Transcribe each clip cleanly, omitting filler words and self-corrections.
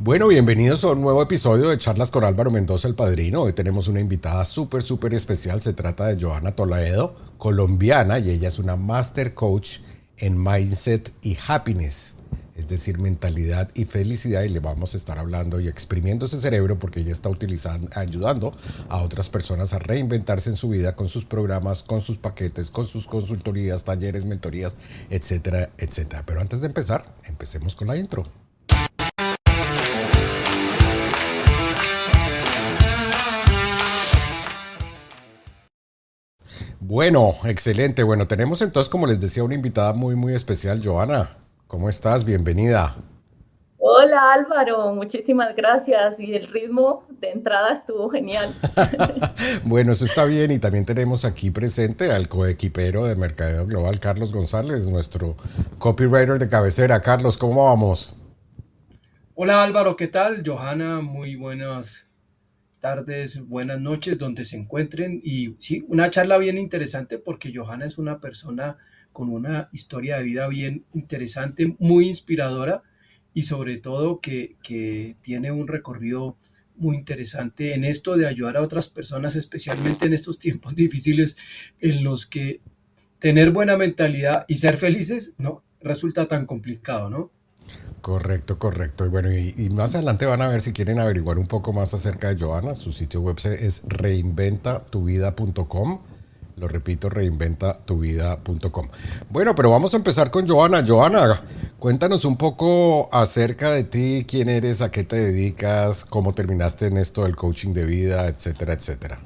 Bueno, bienvenidos a un nuevo episodio de Charlas con Álvaro Mendoza, el Padrino. Hoy tenemos una invitada súper especial. Se trata de Johanna Toledo, colombiana, y ella es una Master Coach en Mindset y Happiness, es decir, mentalidad y felicidad. Y le vamos a estar hablando y exprimiendo ese cerebro porque ella está ayudando a otras personas a reinventarse en su vida con sus programas, con sus paquetes, con sus consultorías, talleres, mentorías, etcétera, etcétera. Pero antes de empezar, empecemos con la intro. Bueno, excelente. Bueno, tenemos entonces, como les decía, una invitada muy especial, Johanna. ¿Cómo estás? Bienvenida. Hola Álvaro, muchísimas gracias. Y el ritmo de entrada estuvo genial. Bueno, eso está bien. Y también tenemos aquí presente al coequipero de Mercadeo Global, Carlos González, nuestro copywriter de cabecera. Carlos, ¿cómo vamos? Hola Álvaro, ¿qué tal? Johanna, muy buenas tardes, buenas noches, donde se encuentren. Y sí, una charla bien interesante porque Johanna es una persona con una historia de vida bien interesante, muy inspiradora y sobre todo que tiene un recorrido muy interesante en esto de ayudar a otras personas, especialmente en estos tiempos difíciles en los que tener buena mentalidad y ser felices no resulta tan complicado, ¿no? Correcto. Y bueno, y más adelante van a ver si quieren averiguar un poco más acerca de Johanna. Su sitio web es reinventatuvida.com. Lo repito, reinventatuvida.com. Bueno, pero vamos a empezar con Johanna. Johanna, cuéntanos un poco acerca de ti, quién eres, a qué te dedicas, cómo terminaste en esto del coaching de vida, etcétera, etcétera.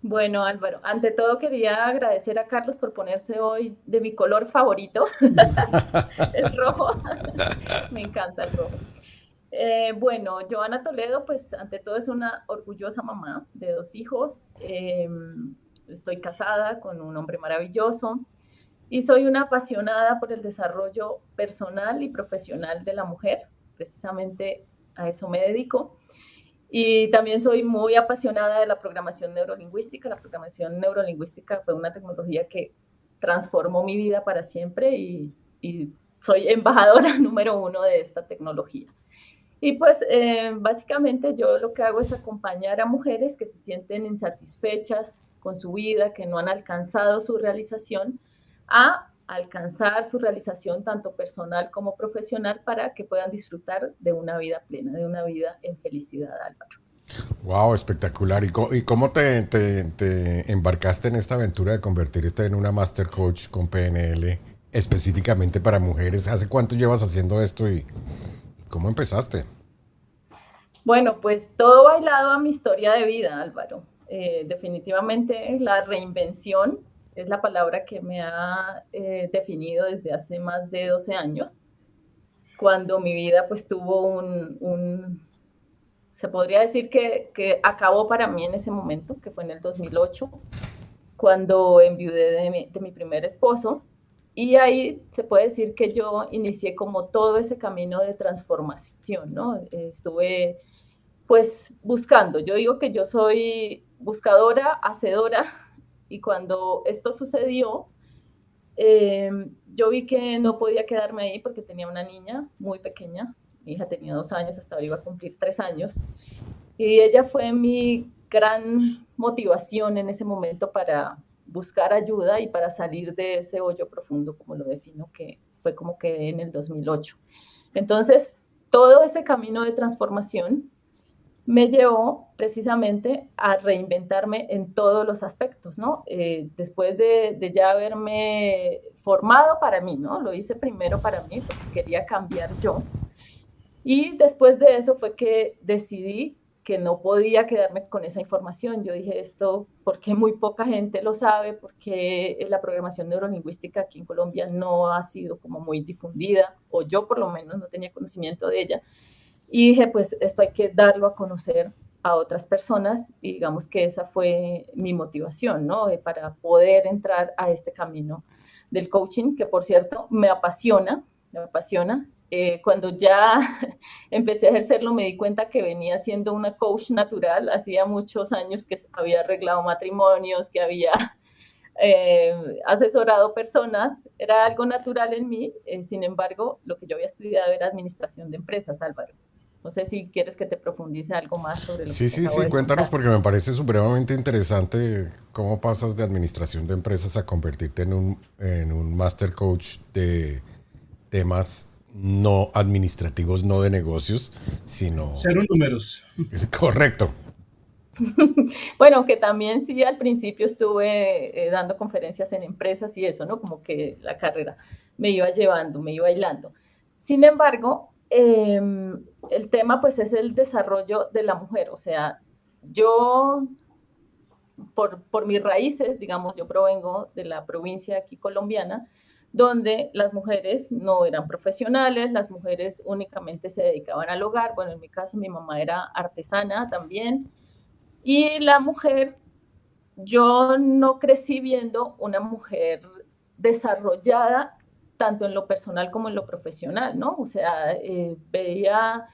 Bueno, Álvaro, ante todo quería agradecer a Carlos por ponerse hoy de mi color favorito, el rojo. Me encanta el rojo. Bueno, Joana Toledo, pues ante todo es una orgullosa mamá de dos hijos. Estoy casada con un hombre maravilloso y soy una apasionada por el desarrollo personal y profesional de la mujer. Precisamente a eso me dedico. Y también soy muy apasionada de la programación neurolingüística. La programación neurolingüística fue una tecnología que transformó mi vida para siempre y soy embajadora número uno de esta tecnología. Y pues básicamente yo lo que hago es acompañar a mujeres que se sienten insatisfechas con su vida, que no han alcanzado su realización, a alcanzar su realización tanto personal como profesional para que puedan disfrutar de una vida plena, de una vida en felicidad, Álvaro. Wow, espectacular. ¿Y cómo te embarcaste en esta aventura de convertirte en una Master Coach con PNL específicamente para mujeres? ¿Hace cuánto llevas haciendo esto y cómo empezaste? Bueno, pues todo bailado a mi historia de vida, Álvaro. Definitivamente la reinvención es la palabra que me ha definido desde hace más de 12 años, cuando mi vida pues tuvo se podría decir que acabó para mí en ese momento, que fue en el 2008, cuando enviudé de mi primer esposo. Y ahí se puede decir que yo inicié como todo ese camino de transformación, ¿no? Estuve pues buscando. Yo digo que yo soy buscadora, hacedora, y cuando esto sucedió, eh, yo vi que no podía quedarme ahí porque tenía una niña muy pequeña. Mi hija tenía 2 años, hasta ahora iba a cumplir 3 años. Y ella fue mi gran motivación en ese momento para buscar ayuda y para salir de ese hoyo profundo, como lo defino, que fue como quedé en el 2008. Entonces, todo ese camino de transformación me llevó precisamente a reinventarme en todos los aspectos, ¿no? Después de ya haberme formado para mí, ¿no? Lo hice primero para mí porque quería cambiar yo. Y después de eso fue que decidí que no podía quedarme con esa información. Yo dije esto porque muy poca gente lo sabe, porque la programación neurolingüística aquí en Colombia no ha sido como muy difundida, o yo por lo menos no tenía conocimiento de ella. Y dije, pues esto hay que darlo a conocer a otras personas y digamos que esa fue mi motivación, ¿no? Para poder entrar a este camino del coaching, que por cierto me apasiona. Cuando ya empecé a ejercerlo me di cuenta que venía siendo una coach natural, hacía muchos años que había arreglado matrimonios, que había asesorado personas, era algo natural en mí. Sin embargo, lo que yo había estudiado era administración de empresas, Álvaro. No sé si quieres que te profundice algo más sobre lo que Sí, te sí, acabo sí, de cuéntanos contar. porque me parece supremamente interesante cómo pasas de administración de empresas a convertirte en un master coach de temas no administrativos, no de negocios, sino... Cero números. Es correcto. Bueno, que también sí al principio estuve dando conferencias en empresas y eso, ¿no? Como que la carrera me iba llevando, me iba hilando. Sin embargo, el tema pues es el desarrollo de la mujer, o sea, yo por mis raíces, digamos, yo provengo de la provincia aquí colombiana, donde las mujeres no eran profesionales, las mujeres únicamente se dedicaban al hogar. Bueno, en mi caso mi mamá era artesana también, y la mujer, yo no crecí viendo una mujer desarrollada tanto en lo personal como en lo profesional, ¿no? O sea, veía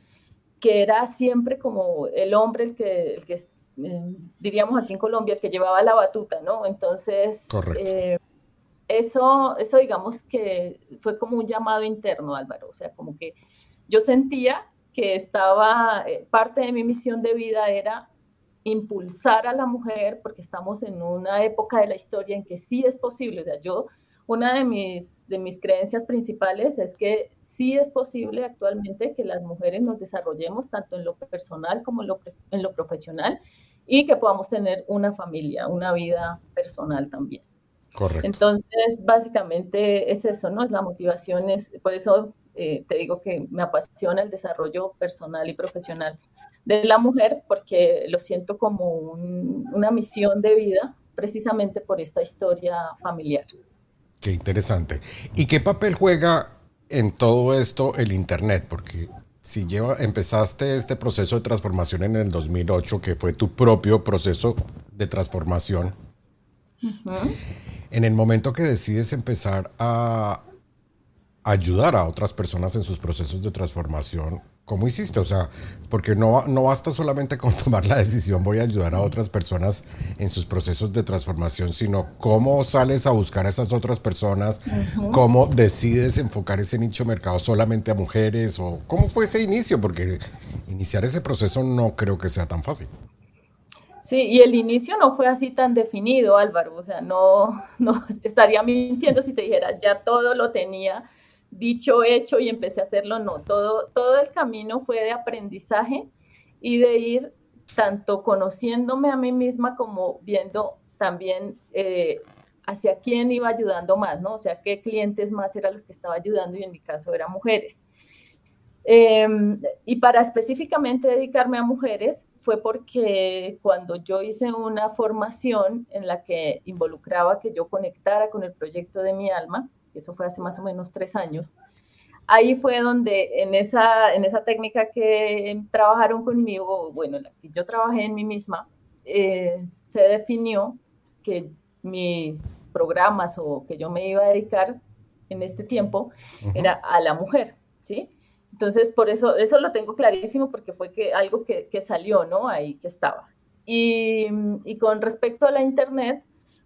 que era siempre como el hombre diríamos aquí en Colombia, el que llevaba la batuta, ¿no? Entonces, Correcto. eso digamos que fue como un llamado interno, Álvaro, o sea, como que yo sentía que estaba, parte de mi misión de vida era impulsar a la mujer, porque estamos en una época de la historia en que sí es posible, o sea, una de mis creencias principales es que sí es posible actualmente que las mujeres nos desarrollemos tanto en lo personal como en lo profesional y que podamos tener una familia, una vida personal también. Correcto. Entonces, básicamente es eso, ¿no? Es la motivación, por eso te digo que me apasiona el desarrollo personal y profesional de la mujer, porque lo siento como una misión de vida, precisamente por esta historia familiar. Qué interesante. ¿Y qué papel juega en todo esto el Internet? Porque si empezaste este proceso de transformación en el 2008, que fue tu propio proceso de transformación, Ujú. en el momento que decides empezar a ayudar a otras personas en sus procesos de transformación, ¿cómo hiciste? O sea, porque no basta solamente con tomar la decisión, voy a ayudar a otras personas en sus procesos de transformación, sino cómo sales a buscar a esas otras personas, Ujú. cómo decides enfocar ese nicho de mercado solamente a mujeres, o cómo fue ese inicio, porque iniciar ese proceso no creo que sea tan fácil. Sí, y el inicio no fue así tan definido, Álvaro. O sea, no estaría mintiendo si te dijera, ya todo lo tenía dicho, hecho y empecé a hacerlo. No, todo el camino fue de aprendizaje y de ir tanto conociéndome a mí misma como viendo también hacia quién iba ayudando más, ¿no? O sea, qué clientes más eran los que estaba ayudando y en mi caso eran mujeres. Eh, y para específicamente dedicarme a mujeres fue porque cuando yo hice una formación en la que involucraba que yo conectara con el proyecto de mi alma, eso fue hace más o menos 3 años, ahí fue donde en esa técnica que trabajaron conmigo, bueno, en la que yo trabajé en mí misma, se definió que mis programas o que yo me iba a dedicar en este tiempo era a la mujer, ¿sí? Entonces, por eso lo tengo clarísimo porque fue algo que salió, ¿no? Ahí que estaba. Y, y con respecto a la internet,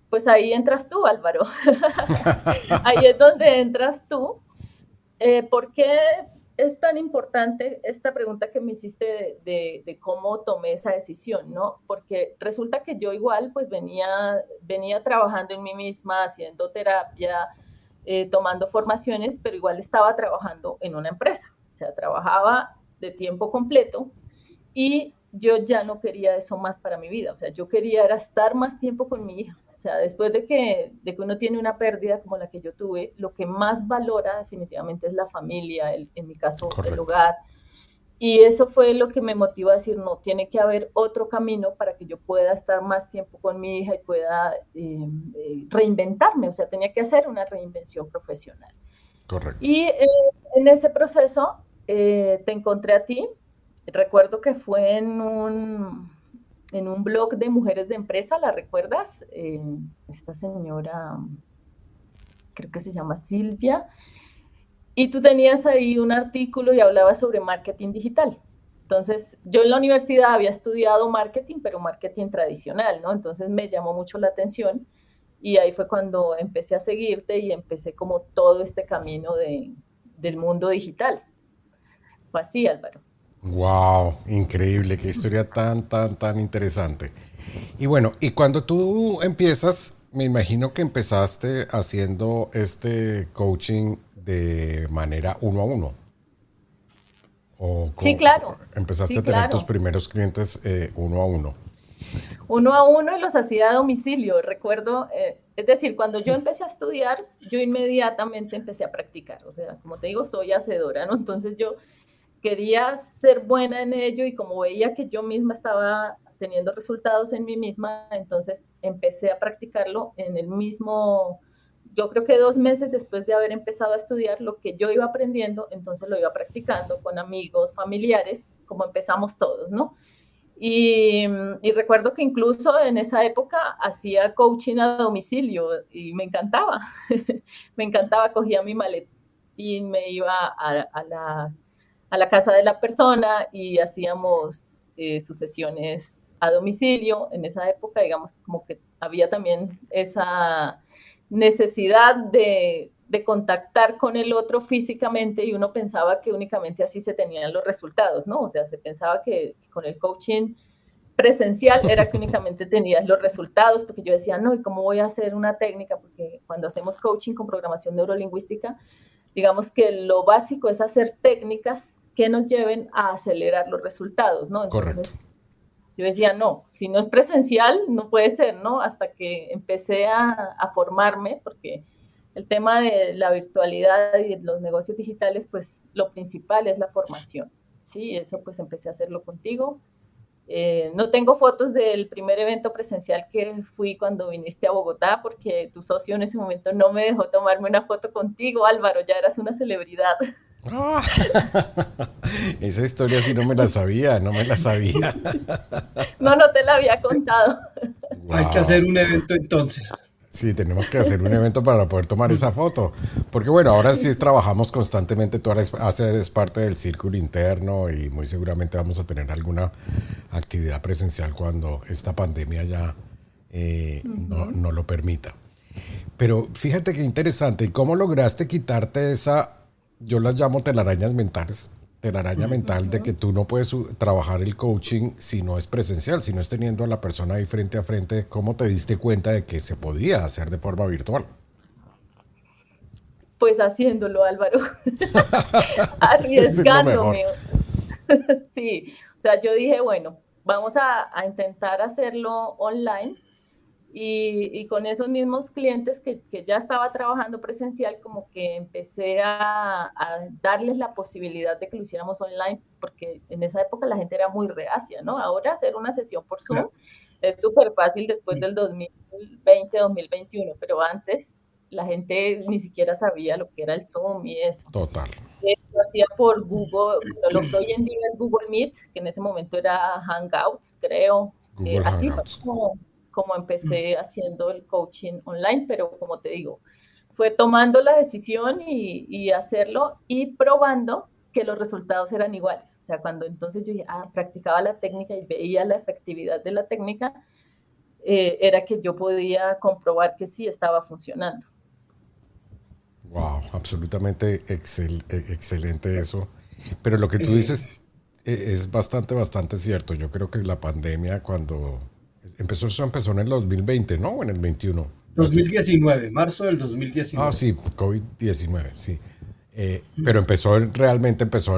pues ahí entras tú, Álvaro. Ahí es donde entras tú. ¿Por qué es tan importante esta pregunta que me hiciste de cómo tomé esa decisión, ¿no? Porque resulta que yo igual pues venía trabajando en mí misma, haciendo terapia, tomando formaciones, pero igual estaba trabajando en una empresa. O sea, trabajaba de tiempo completo y yo ya no quería eso más para mi vida. O sea, yo quería era estar más tiempo con mi hija. O sea, después de que uno tiene una pérdida como la que yo tuve, lo que más valora definitivamente es la familia, en mi caso el Correcto. hogar. Y eso fue lo que me motivó a decir, no, tiene que haber otro camino para que yo pueda estar más tiempo con mi hija y pueda reinventarme. O sea, tenía que hacer una reinvención profesional. Correcto. Y en ese proceso te encontré a ti. Recuerdo que fue en un blog de mujeres de empresa, ¿la recuerdas? Esta señora, creo que se llama Silvia, y tú tenías ahí un artículo y hablabas sobre marketing digital. Entonces, yo en la universidad había estudiado marketing, pero marketing tradicional, ¿no? Entonces me llamó mucho la atención y ahí fue cuando empecé a seguirte y empecé como todo este camino del mundo digital. Fue así, Álvaro. Wow, increíble, qué historia tan interesante. Y bueno, y cuando tú empiezas, me imagino que empezaste haciendo este coaching de manera uno a uno. O Sí, claro, empezaste sí, a tener tus claro. primeros clientes uno a uno. Uno a uno y los hacía a domicilio. Recuerdo, es decir, cuando yo empecé a estudiar, yo inmediatamente empecé a practicar. O sea, como te digo, soy hacedora, ¿no? Entonces yo quería ser buena en ello y como veía que yo misma estaba teniendo resultados en mí misma, entonces empecé a practicarlo en el mismo, yo creo que 2 meses después de haber empezado a estudiar lo que yo iba aprendiendo, entonces lo iba practicando con amigos, familiares, como empezamos todos, ¿no? Y recuerdo que incluso en esa época hacía coaching a domicilio y me encantaba. Me encantaba, cogía mi maletín, me iba a la casa de la persona y hacíamos sus sesiones a domicilio. En esa época, digamos, como que había también esa necesidad de contactar con el otro físicamente y uno pensaba que únicamente así se tenían los resultados, ¿no? O sea, se pensaba que con el coaching presencial era que únicamente tenías los resultados, porque yo decía, no, ¿y cómo voy a hacer una técnica? Porque cuando hacemos coaching con programación neurolingüística, digamos que lo básico es hacer técnicas que nos lleven a acelerar los resultados, ¿no? Correcto. Entonces, yo decía, no, si no es presencial, no puede ser, ¿no? Hasta que empecé a formarme, porque el tema de la virtualidad y los negocios digitales, pues lo principal es la formación, ¿sí? Eso pues empecé a hacerlo contigo. No tengo fotos del primer evento presencial que fui cuando viniste a Bogotá, porque tu socio en ese momento no me dejó tomarme una foto contigo, Álvaro, ya eras una celebridad. Ah, esa historia sí no me la sabía, no me la sabía. No, no te la había contado. Hay que Wow. hacer un evento entonces. Sí, tenemos que hacer un evento para poder tomar esa foto. Porque bueno, ahora sí trabajamos constantemente, tú haces parte del círculo interno y muy seguramente vamos a tener alguna actividad presencial cuando esta pandemia ya no lo permita. Pero fíjate qué interesante, ¿y cómo lograste quitarte esa, yo las llamo telarañas mentales, telaraña mental de que tú no puedes trabajar el coaching si no es presencial, si no es teniendo a la persona ahí frente a frente? ¿Cómo te diste cuenta de que se podía hacer de forma virtual? Pues haciéndolo, Álvaro, Eso es lo mejor. arriesgándome. Sí, o sea, yo dije, bueno, vamos a intentar hacerlo online y con esos mismos clientes que ya estaba trabajando presencial, como que empecé a darles la posibilidad de que lo hiciéramos online, porque en esa época la gente era muy reacia, ¿no? Ahora hacer una sesión por Zoom Claro. es súper fácil después del 2020, 2021, pero antes la gente ni siquiera sabía lo que era el Zoom y eso. Total. Lo hacía por Google, bueno, lo que hoy en día es Google Meet, que en ese momento era Hangouts, creo. Google Así fue Hangouts. como empecé haciendo el coaching online, pero como te digo, fue tomando la decisión y hacerlo y probando que los resultados eran iguales. O sea, cuando entonces yo dije, practicaba la técnica y veía la efectividad de la técnica, era que yo podía comprobar que sí estaba funcionando. Wow, absolutamente excelente eso. Pero lo que tú dices es bastante cierto. Yo creo que la pandemia cuando empezó, eso empezó en el 2020, ¿no? O en el 21. Así. 2019, marzo del Ah, 2019. sí, COVID-19, sí. Pero realmente empezó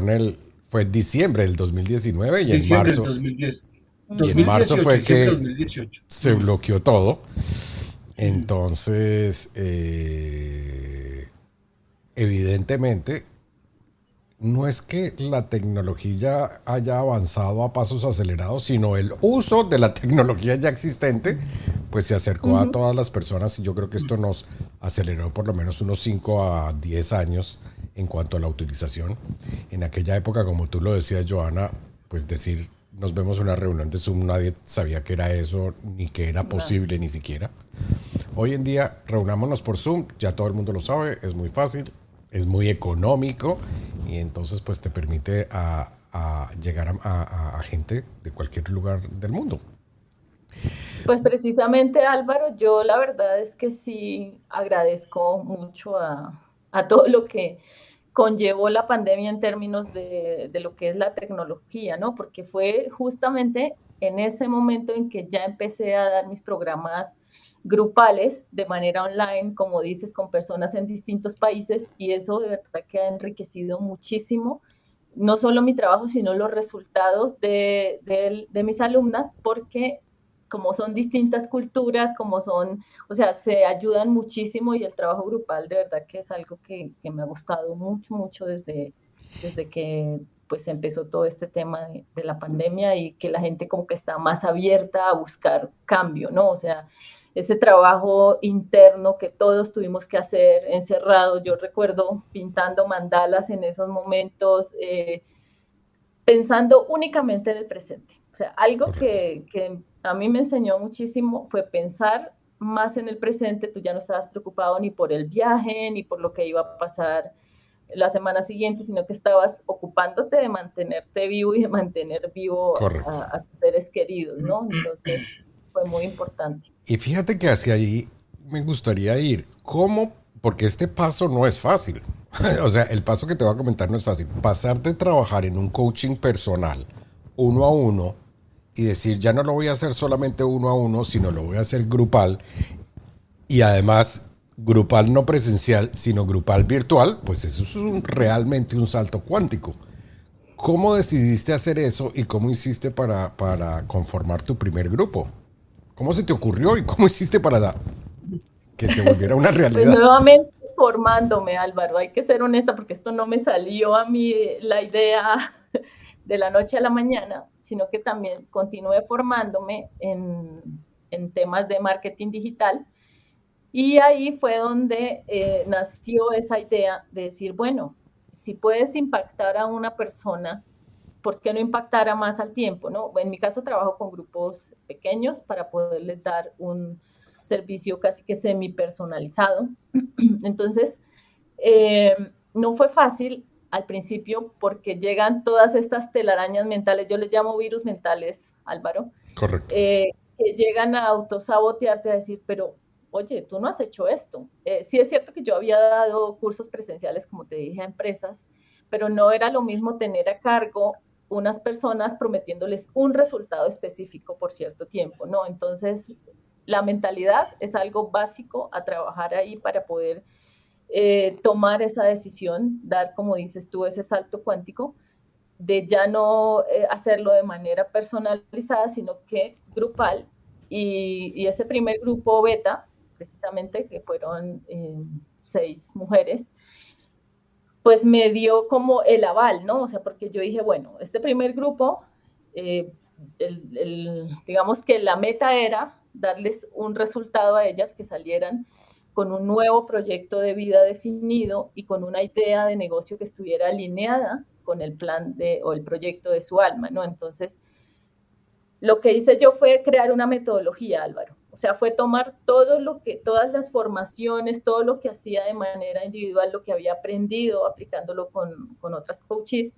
fue en diciembre del 2019 Diciembre del 2010. y en marzo 2018, fue diciembre de que 2018. se bloqueó todo. Mm. Entonces, evidentemente, no es que la tecnología haya avanzado a pasos acelerados, sino el uso de la tecnología ya existente, pues se acercó a Ujú. todas las personas y yo creo que esto nos aceleró por lo menos unos 5 a 10 años en cuanto a la utilización. En aquella época, como tú lo decías, Joana, pues decir, nos vemos en una reunión de Zoom, nadie sabía que era eso, ni que era No. posible, ni siquiera. Hoy en día, reunámonos por Zoom, ya todo el mundo lo sabe, es muy fácil, es muy económico y entonces pues te permite a llegar a gente de cualquier lugar del mundo. Pues precisamente Álvaro, yo la verdad es que sí agradezco mucho a todo lo que conllevó la pandemia en términos de lo que es la tecnología, ¿no? Porque fue justamente en ese momento en que ya empecé a dar mis programas grupales de manera online, como dices, con personas en distintos países, y eso de verdad que ha enriquecido muchísimo, no solo mi trabajo, sino los resultados de mis alumnas, porque como son distintas culturas, como son, o sea, se ayudan muchísimo y el trabajo grupal de verdad que es algo que me ha gustado mucho, mucho desde que pues empezó todo este tema de la pandemia y que la gente como que está más abierta a buscar cambio, ¿no? O sea, ese trabajo interno que todos tuvimos que hacer encerrados. Yo recuerdo pintando mandalas en esos momentos, pensando únicamente en el presente. O sea, algo Correcto. que a mí me enseñó muchísimo fue pensar más en el presente. Tú ya no estabas preocupado ni por el viaje, ni por lo que iba a pasar la semana siguiente, sino que estabas ocupándote de mantenerte vivo y de mantener vivo Correcto. a tus seres queridos, ¿no? Entonces, fue muy importante. Y fíjate que hacia ahí me gustaría ir. ¿Cómo? Porque este paso no es fácil. O sea, el paso que te voy a comentar no es fácil. Pasar de trabajar en un coaching personal, uno a uno, y decir, ya no lo voy a hacer solamente uno a uno, sino lo voy a hacer grupal. Y además, grupal no presencial, sino grupal virtual, pues eso es realmente un salto cuántico. ¿Cómo decidiste hacer eso y cómo hiciste para conformar tu primer grupo? ¿Cómo se te ocurrió y cómo hiciste para que se volviera una Pues realidad? nuevamente formándome, Álvaro, hay que ser honesta porque esto no me salió a mí la idea de la noche a la mañana, sino que también continué formándome en temas de marketing digital. Y ahí fue donde nació esa idea de decir, bueno, si puedes impactar a una persona, ¿por qué no impactar a más al tiempo? ¿No? En mi caso trabajo con grupos pequeños para poderles dar un servicio casi que semi personalizado. Entonces, no fue fácil al principio porque llegan todas estas telarañas mentales, yo les llamo virus mentales, Álvaro, Correcto. que llegan a autosabotearte, a decir, pero oye, tú no has hecho esto. Sí es cierto que yo había dado cursos presenciales, como te dije, a empresas, pero no era lo mismo tener a cargo unas personas prometiéndoles un resultado específico por cierto tiempo, ¿no? Entonces, la mentalidad es algo básico a trabajar ahí para poder tomar esa decisión, dar, como dices tú, ese salto cuántico de ya no hacerlo de manera personalizada, sino que grupal. Y ese primer grupo beta, precisamente, que fueron 6 mujeres, pues me dio como el aval, ¿no? O sea, porque yo dije, bueno, este primer grupo, eh, digamos que la meta era darles un resultado a ellas que salieran con un nuevo proyecto de vida definido y con una idea de negocio que estuviera alineada con el plan de, o el proyecto de su alma, ¿no? Entonces, lo que hice yo fue crear una metodología, Álvaro. O sea, fue tomar todo lo que, todas las formaciones, todo lo que hacía de manera individual, lo que había aprendido aplicándolo con otras coaches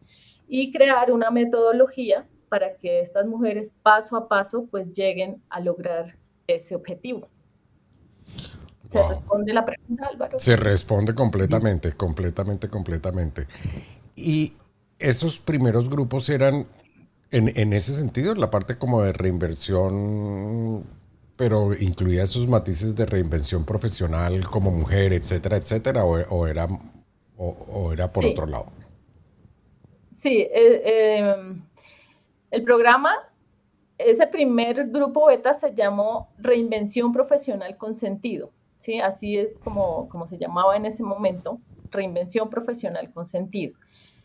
y crear una metodología para que estas mujeres paso a paso pues lleguen a lograr ese objetivo. ¿Se Wow. responde la pregunta, Álvaro? Se responde completamente, completamente, completamente. Y esos primeros grupos eran, en ese sentido, la parte como de reinversión, pero incluía esos matices de reinvención profesional como mujer, etcétera, etcétera, o era por otro Sí, lado. sí. El programa, ese primer grupo beta se llamó Reinvención Profesional con Sentido. ¿Sí? Así es como se llamaba en ese momento, Reinvención Profesional con Sentido.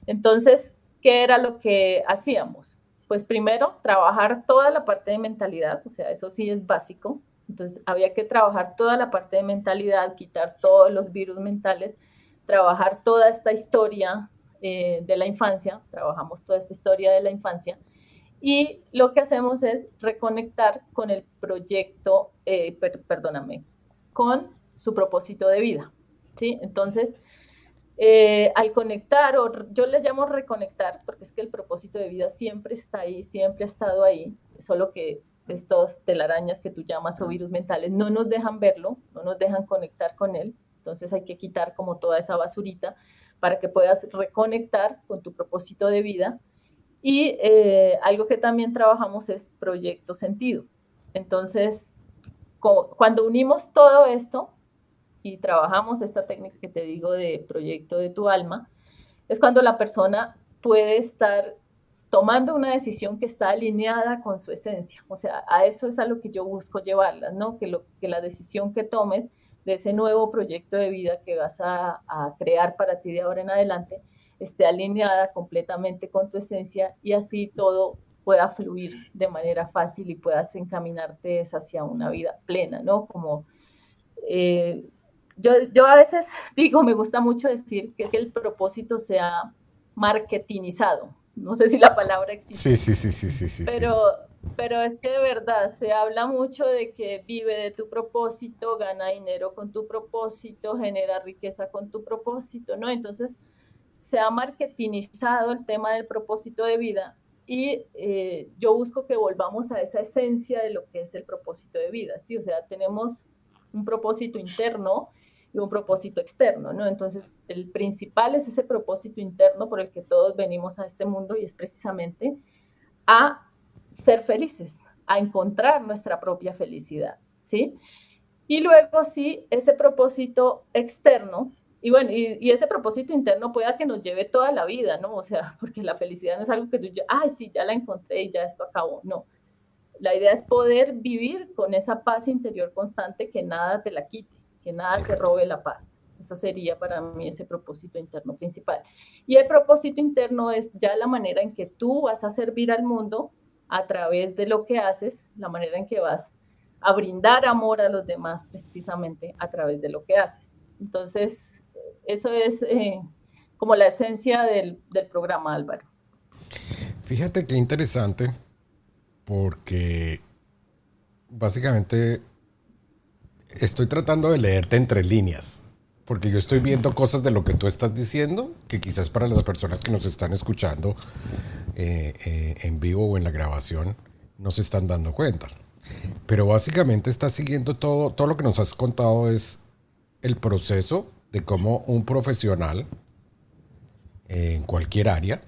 Entonces, ¿qué era lo que hacíamos? Pues primero, trabajar toda la parte de mentalidad, o sea, eso sí es básico. Entonces, había que trabajar toda la parte de mentalidad, quitar todos los virus mentales, trabajar toda esta historia de la infancia, trabajamos toda esta historia de la infancia, y lo que hacemos es reconectar con el proyecto, perdóname, con su propósito de vida, ¿sí? Entonces, al conectar, o yo le llamo reconectar, porque es que el propósito de vida siempre está ahí, siempre ha estado ahí, solo que estos telarañas que tú llamas o virus mentales, no nos dejan verlo, no nos dejan conectar con él. Entonces hay que quitar como toda esa basurita para que puedas reconectar con tu propósito de vida. Y algo que también trabajamos es proyecto sentido. Entonces, cuando unimos todo esto y trabajamos esta técnica que te digo de proyecto de tu alma, es cuando la persona puede estar tomando una decisión que está alineada con su esencia. O sea, a eso es a lo que yo busco llevarlas, ¿no? Que la decisión que tomes de ese nuevo proyecto de vida que vas a crear para ti de ahora en adelante esté alineada completamente con tu esencia y así todo pueda fluir de manera fácil y puedas encaminarte hacia una vida plena, ¿no? Como yo a veces digo, me gusta mucho decir que el propósito sea marketingizado. No sé si la palabra existe. Sí. Pero es que de verdad se habla mucho de que vive de tu propósito, gana dinero con tu propósito, genera riqueza con tu propósito, ¿no? Entonces se ha marketingizado el tema del propósito de vida y yo busco que volvamos a esa esencia de lo que es el propósito de vida, ¿sí? O sea, tenemos un propósito interno y un propósito externo, ¿no? Entonces, el principal es ese propósito interno por el que todos venimos a este mundo y es precisamente a ser felices, a encontrar nuestra propia felicidad, ¿sí? Y luego sí, ese propósito externo, y bueno, y ese propósito interno pueda que nos lleve toda la vida, ¿no? O sea, porque la felicidad no es algo que tú, ay, sí, ya la encontré y ya esto acabó, no. La idea es poder vivir con esa paz interior constante que nada te la quite, que nada te robe la paz. Eso sería para mí ese propósito interno principal. Y el propósito interno es ya la manera en que tú vas a servir al mundo a través de lo que haces, la manera en que vas a brindar amor a los demás precisamente a través de lo que haces. Entonces, eso es como la esencia del programa, Álvaro. Fíjate qué interesante, porque básicamente estoy tratando de leerte entre líneas, porque yo estoy viendo cosas de lo que tú estás diciendo, que quizás para las personas que nos están escuchando en vivo o en la grabación no se están dando cuenta. Pero básicamente estás siguiendo todo lo que nos has contado es el proceso de cómo un profesional en cualquier área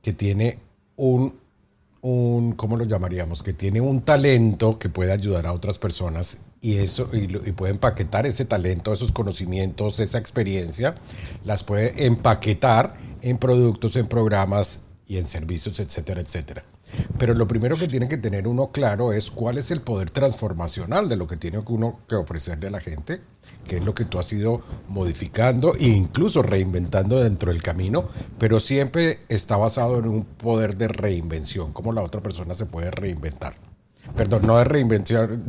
que tiene ¿cómo lo llamaríamos? Que tiene un talento que puede ayudar a otras personas y puede empaquetar ese talento, esos conocimientos, esa experiencia, las puede empaquetar en productos, en programas y en servicios, etcétera, etcétera. Pero lo primero que tiene que tener uno claro es cuál es el poder transformacional de lo que tiene uno que ofrecerle a la gente, que es lo que tú has ido modificando e incluso reinventando dentro del camino, pero siempre está basado en un poder de reinvención, cómo la otra persona se puede reinventar. Perdón, no de reinvención,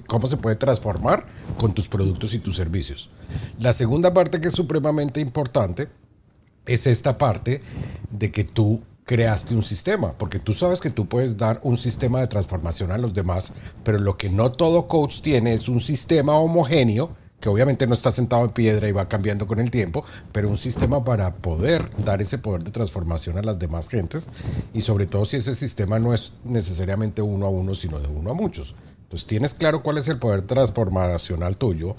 cómo se puede transformar con tus productos y tus servicios. La segunda parte que es supremamente importante es esta parte de que tú creaste un sistema, porque tú sabes que tú puedes dar un sistema de transformación a los demás, pero lo que no todo coach tiene es un sistema homogéneo, que obviamente no está sentado en piedra y va cambiando con el tiempo, pero un sistema para poder dar ese poder de transformación a las demás gentes, y sobre todo si ese sistema no es necesariamente uno a uno, sino de uno a muchos. Entonces tienes claro cuál es el poder transformacional tuyo,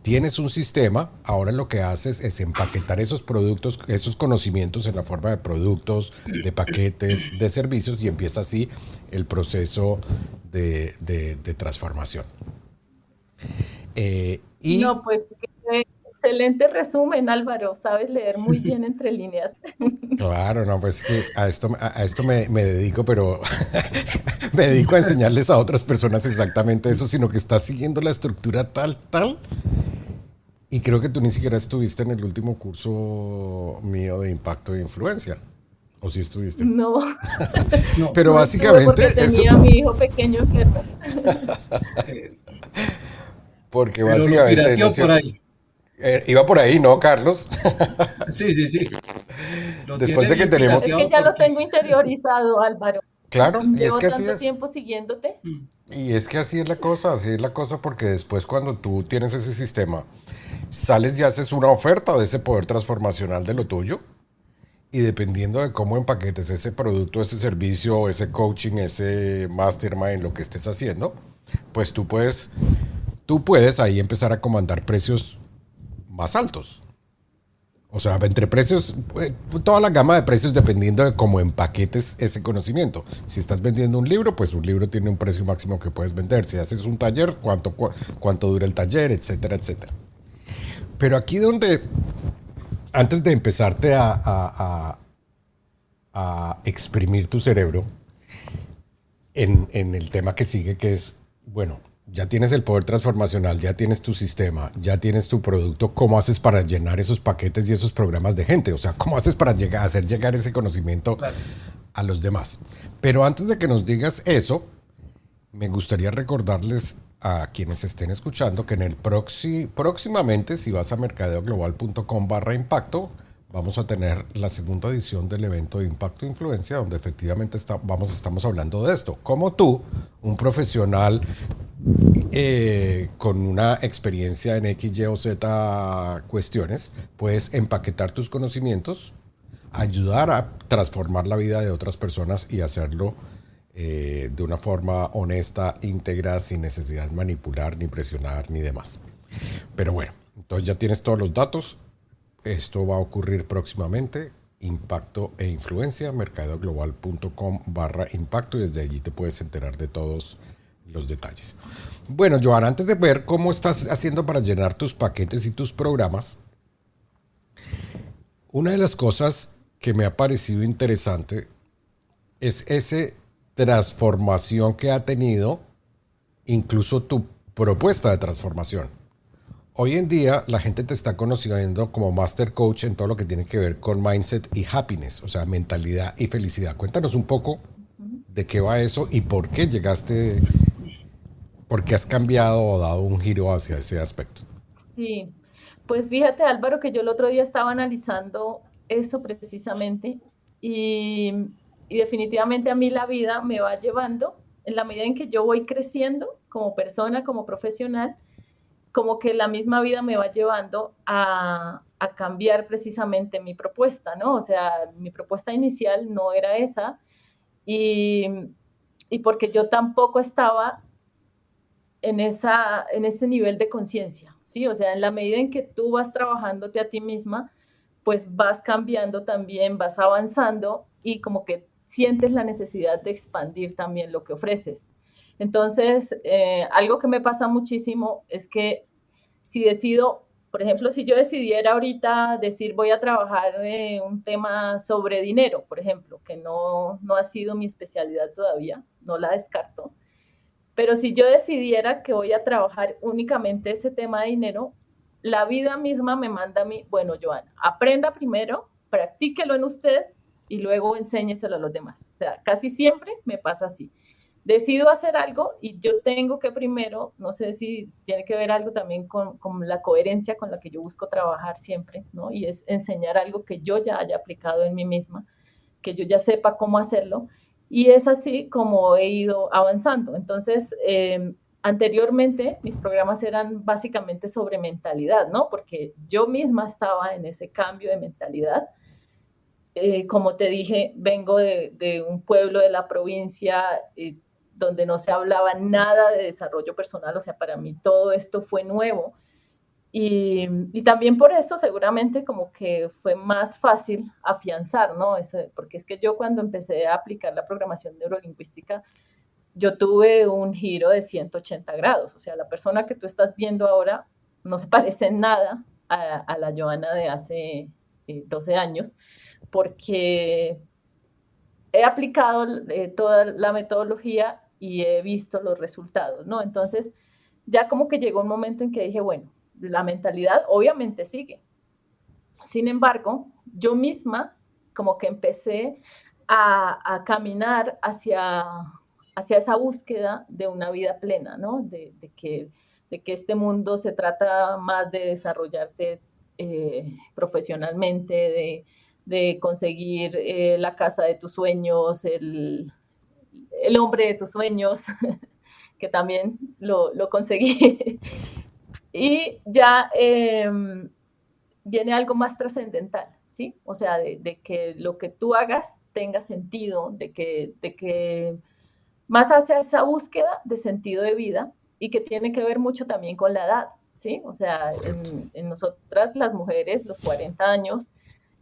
tienes un sistema, ahora lo que haces es empaquetar esos productos, esos conocimientos en la forma de productos, de paquetes, de servicios, y empieza así el proceso de transformación. No, pues excelente resumen, Álvaro. Sabes leer muy bien entre líneas. Claro, no, pues que a esto me dedico, pero me dedico a enseñarles a otras personas exactamente eso, sino que estás siguiendo la estructura tal. Y creo que tú ni siquiera estuviste en el último curso mío de impacto de influencia. ¿O sí estuviste? No. Pero no básicamente... Porque tenía a mi hijo pequeño que... Porque básicamente... ¿no es cierto? Por ahí. Iba por ahí, ¿no, Carlos? Sí. Después de que tenemos... Es que ya lo tengo interiorizado, Álvaro. Claro, y es Llevo que así tanto es. tiempo siguiéndote. Y es que así es la cosa, porque después cuando tú tienes ese sistema, sales y haces una oferta de ese poder transformacional de lo tuyo, y dependiendo de cómo empaquetes ese producto, ese servicio, ese coaching, ese mastermind, lo que estés haciendo, pues tú puedes ahí empezar a comandar precios más altos. O sea, entre precios, toda la gama de precios dependiendo de cómo empaquetes ese conocimiento. Si estás vendiendo un libro, pues un libro tiene un precio máximo que puedes vender. Si haces un taller, cuánto dura el taller, etcétera, etcétera. Pero aquí donde, antes de empezarte a exprimir tu cerebro en el tema que sigue, que es, bueno, ya tienes el poder transformacional, ya tienes tu sistema, ya tienes tu producto, ¿cómo haces para llenar esos paquetes y esos programas de gente? O sea, ¿cómo haces para hacer llegar ese conocimiento Claro. a los demás? Pero antes de que nos digas eso, me gustaría recordarles a quienes estén escuchando que en el próximamente, si vas a mercadeoglobal.com/impacto, vamos a tener la segunda edición del evento de Impacto e Influencia, donde efectivamente estamos hablando de esto. Como tú, un profesional con una experiencia en X, Y o Z cuestiones, puedes empaquetar tus conocimientos, ayudar a transformar la vida de otras personas y hacerlo de una forma honesta, íntegra, sin necesidad de manipular, ni presionar, ni demás. Pero bueno, entonces ya tienes todos los datos. Esto va a ocurrir próximamente. Impacto e Influencia, mercadeoglobal.com/impacto, y desde allí te puedes enterar de todos los detalles. Bueno, Joan, antes de ver cómo estás haciendo para llenar tus paquetes y tus programas, una de las cosas que me ha parecido interesante es esa transformación que ha tenido incluso tu propuesta de transformación. Hoy en día la gente te está conociendo como Master Coach en todo lo que tiene que ver con mindset y happiness, o sea, mentalidad y felicidad. Cuéntanos un poco de qué va eso y por qué por qué has cambiado o dado un giro hacia ese aspecto. Sí, pues fíjate Álvaro que yo el otro día estaba analizando eso precisamente y, y definitivamente a mí la vida me va llevando en la medida en que yo voy creciendo como persona, como profesional, como que la misma vida me va llevando a cambiar precisamente mi propuesta, ¿no? O sea, mi propuesta inicial no era esa y, y porque yo tampoco estaba en ese nivel de conciencia, ¿sí? O sea, en la medida en que tú vas trabajándote a ti misma, pues vas cambiando también, vas avanzando y como que sientes la necesidad de expandir también lo que ofreces. Entonces, algo que me pasa muchísimo es que si decido, por ejemplo, si yo decidiera ahorita decir voy a trabajar un tema sobre dinero, por ejemplo, que no ha sido mi especialidad todavía, no la descarto, pero si yo decidiera que voy a trabajar únicamente ese tema de dinero, la vida misma me manda a mí, bueno, Joana, aprenda primero, practíquelo en usted y luego enséñeselo a los demás. O sea, casi siempre me pasa así. Decido hacer algo y yo tengo que primero, no sé si tiene que ver algo también con la coherencia con la que yo busco trabajar siempre, ¿no? Y es enseñar algo que yo ya haya aplicado en mí misma, que yo ya sepa cómo hacerlo. Y es así como he ido avanzando. Entonces, anteriormente mis programas eran básicamente sobre mentalidad, ¿no? Porque yo misma estaba en ese cambio de mentalidad. Como te dije, vengo de un pueblo de la provincia donde no se hablaba nada de desarrollo personal, o sea, para mí todo esto fue nuevo. Y también por eso seguramente como que fue más fácil afianzar, ¿no? Eso, porque es que yo cuando empecé a aplicar la programación neurolingüística, yo tuve un giro de 180 grados. O sea, la persona que tú estás viendo ahora no se parece en nada a la Joana de hace 12 años, porque he aplicado toda la metodología y he visto los resultados, ¿no? Entonces, ya como que llegó un momento en que dije, bueno, la mentalidad obviamente sigue. Sin embargo, yo misma como que empecé a caminar hacia esa búsqueda de una vida plena, ¿no? De que este mundo se trata más de desarrollarte profesionalmente, de conseguir la casa de tus sueños, el hombre de tus sueños, que también lo conseguí. Y ya viene algo más trascendental, ¿sí? O sea, de que lo que tú hagas tenga sentido, de que más hacia esa búsqueda de sentido de vida y que tiene que ver mucho también con la edad, ¿sí? O sea, Correcto. en nosotras las mujeres, los 40 años,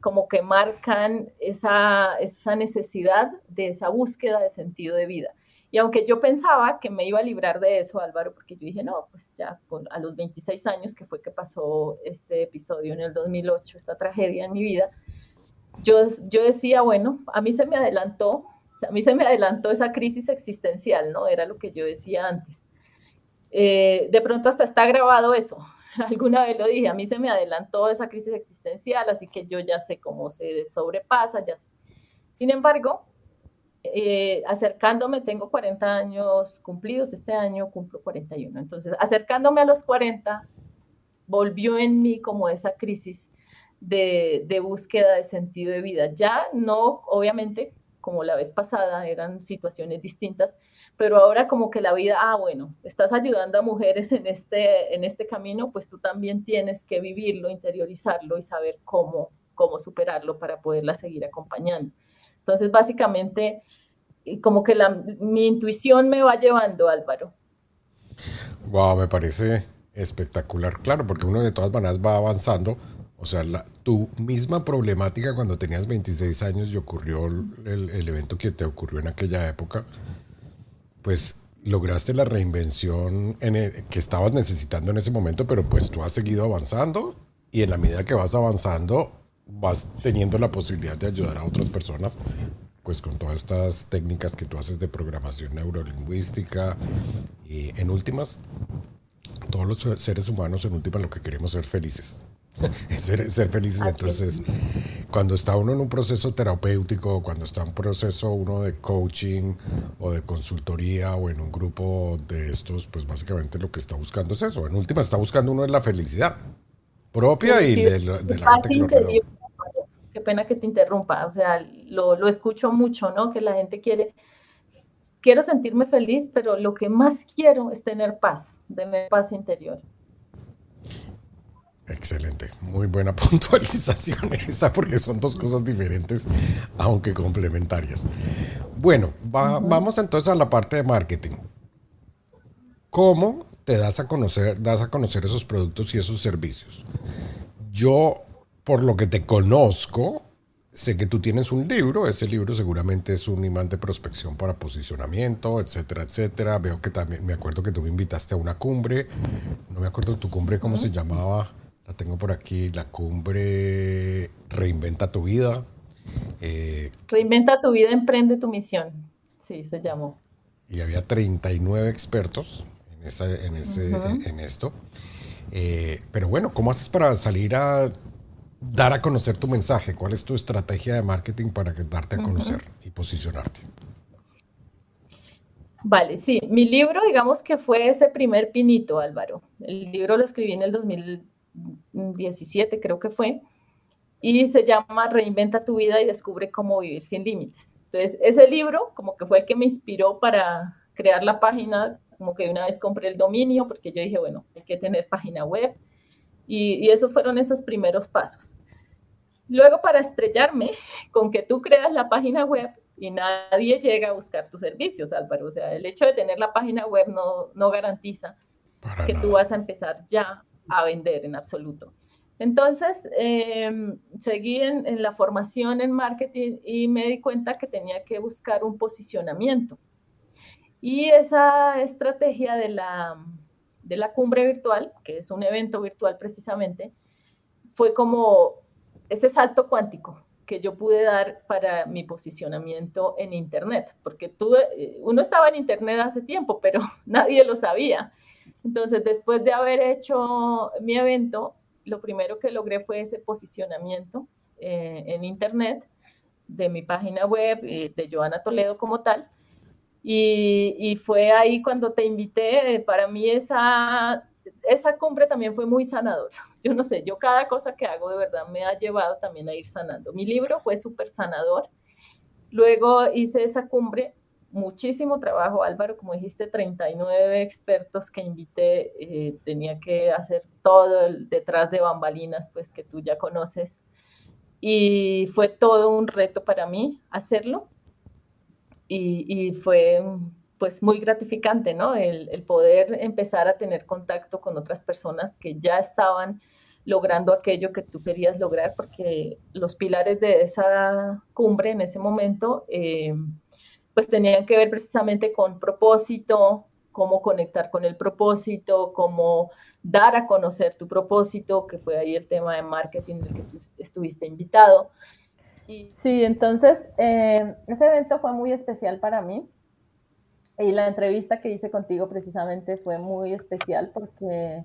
como que marcan esa necesidad de esa búsqueda de sentido de vida. Y aunque yo pensaba que me iba a librar de eso, Álvaro, porque yo dije, no, pues ya a los 26 años, que fue que pasó este episodio en el 2008, esta tragedia en mi vida, yo decía, bueno, a mí se me adelantó esa crisis existencial, ¿no? Era lo que yo decía antes. De pronto hasta está grabado eso. Alguna vez lo dije, a mí se me adelantó esa crisis existencial, así que yo ya sé cómo se sobrepasa, ya sé. Sin embargo, acercándome, tengo 40 años cumplidos, este año cumplo 41, entonces acercándome a los 40, volvió en mí como esa crisis de búsqueda de sentido de vida. Ya no, obviamente, como la vez pasada, eran situaciones distintas, pero ahora como que la vida, bueno, estás ayudando a mujeres en este camino, pues tú también tienes que vivirlo, interiorizarlo y saber cómo superarlo para poderla seguir acompañando. Entonces, básicamente, como que mi intuición me va llevando, Álvaro. Wow, me parece espectacular, claro, porque uno de todas maneras va avanzando. O sea, tu misma problemática cuando tenías 26 años y ocurrió el evento que te ocurrió en aquella época, pues lograste la reinvención que estabas necesitando en ese momento, pero pues tú has seguido avanzando y en la medida que vas avanzando vas teniendo la posibilidad de ayudar a otras personas pues con todas estas técnicas que tú haces de programación neurolingüística y en últimas, todos los seres humanos en últimas lo que queremos es ser felices. Ser felices, Así es. entonces cuando está uno en un proceso terapéutico, cuando está en un proceso uno de coaching o de consultoría o en un grupo de estos, pues básicamente lo que está buscando es eso. En última está buscando uno es la felicidad propia y Recibir de la gente paz que lo rodeó. interior. Qué pena que te interrumpa, o sea, lo escucho mucho, ¿no? Que la gente quiero sentirme feliz, pero lo que más quiero es tener paz interior. Excelente, muy buena puntualización esa porque son dos cosas diferentes, aunque complementarias. Bueno, vamos entonces a la parte de marketing. ¿Cómo te das a conocer esos productos y esos servicios? Yo, por lo que te conozco, sé que tú tienes un libro, ese libro seguramente es un imán de prospección para posicionamiento, etcétera, etcétera. Veo que también, me acuerdo que tú me invitaste a una cumbre, no me acuerdo tu cumbre cómo se llamaba, la tengo por aquí, la cumbre Reinventa tu vida. Reinventa tu vida, emprende tu misión. Sí, se llamó. Y había 39 expertos Ujú. en esto. Pero bueno, ¿cómo haces para salir a dar a conocer tu mensaje? ¿Cuál es tu estrategia de marketing para darte a conocer Ujú. y posicionarte? Vale, sí, mi libro, digamos que fue ese primer pinito, Álvaro. El libro lo escribí en el 2017, creo que fue, y se llama Reinventa tu vida y descubre cómo vivir sin límites. Entonces, ese libro como que fue el que me inspiró para crear la página, como que de una vez compré el dominio, porque yo dije, bueno, hay que tener página web, y esos fueron esos primeros pasos. Luego, para estrellarme con que tú creas la página web y nadie llega a buscar tus servicios, Álvaro. O sea, el hecho de tener la página web no garantiza Para que tú nada. vas a empezar ya a vender en absoluto. Entonces, seguí en la formación en marketing y me di cuenta que tenía que buscar un posicionamiento. Y esa estrategia de la cumbre virtual, que es un evento virtual precisamente, fue como ese salto cuántico que yo pude dar para mi posicionamiento en Internet, porque uno estaba en Internet hace tiempo, pero nadie lo sabía. Entonces, después de haber hecho mi evento, lo primero que logré fue ese posicionamiento en Internet de mi página web, de Joana Toledo como tal, y fue ahí cuando te invité, para mí esa cumbre también fue muy sanadora. Yo no sé, yo cada cosa que hago de verdad me ha llevado también a ir sanando. Mi libro fue súper sanador. Luego hice esa cumbre, muchísimo trabajo, Álvaro, como dijiste, 39 expertos que invité, tenía que hacer todo el detrás de bambalinas, pues que tú ya conoces. y fue todo un reto para mí hacerlo y fue pues muy gratificante, ¿no? El poder empezar a tener contacto con otras personas que ya estaban logrando aquello que tú querías lograr, porque los pilares de esa cumbre en ese momento pues tenían que ver precisamente con propósito, cómo conectar con el propósito, cómo dar a conocer tu propósito, que fue ahí el tema de marketing del que tú estuviste invitado. Y sí, entonces ese evento fue muy especial para mí y la entrevista que hice contigo precisamente fue muy especial porque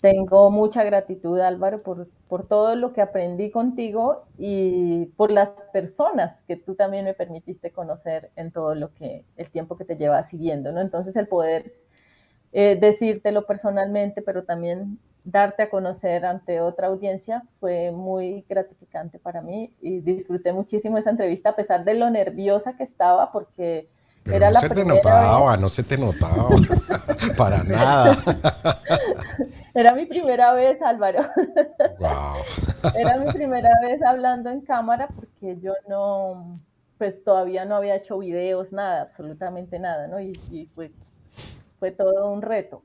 tengo mucha gratitud, Álvaro, por todo lo que aprendí contigo y por las personas que tú también me permitiste conocer en todo el tiempo que te llevas siguiendo, ¿no? Entonces el poder decírtelo personalmente, pero también darte a conocer ante otra audiencia fue muy gratificante para mí y disfruté muchísimo esa entrevista a pesar de lo nerviosa que estaba porque Pero era no la se te primera vez. notaba, no se te notaba. Para nada. Era mi primera vez, Álvaro. Wow. Era mi primera vez hablando en cámara porque yo no, pues todavía no había hecho videos, nada, absolutamente nada, ¿no? Y fue todo un reto.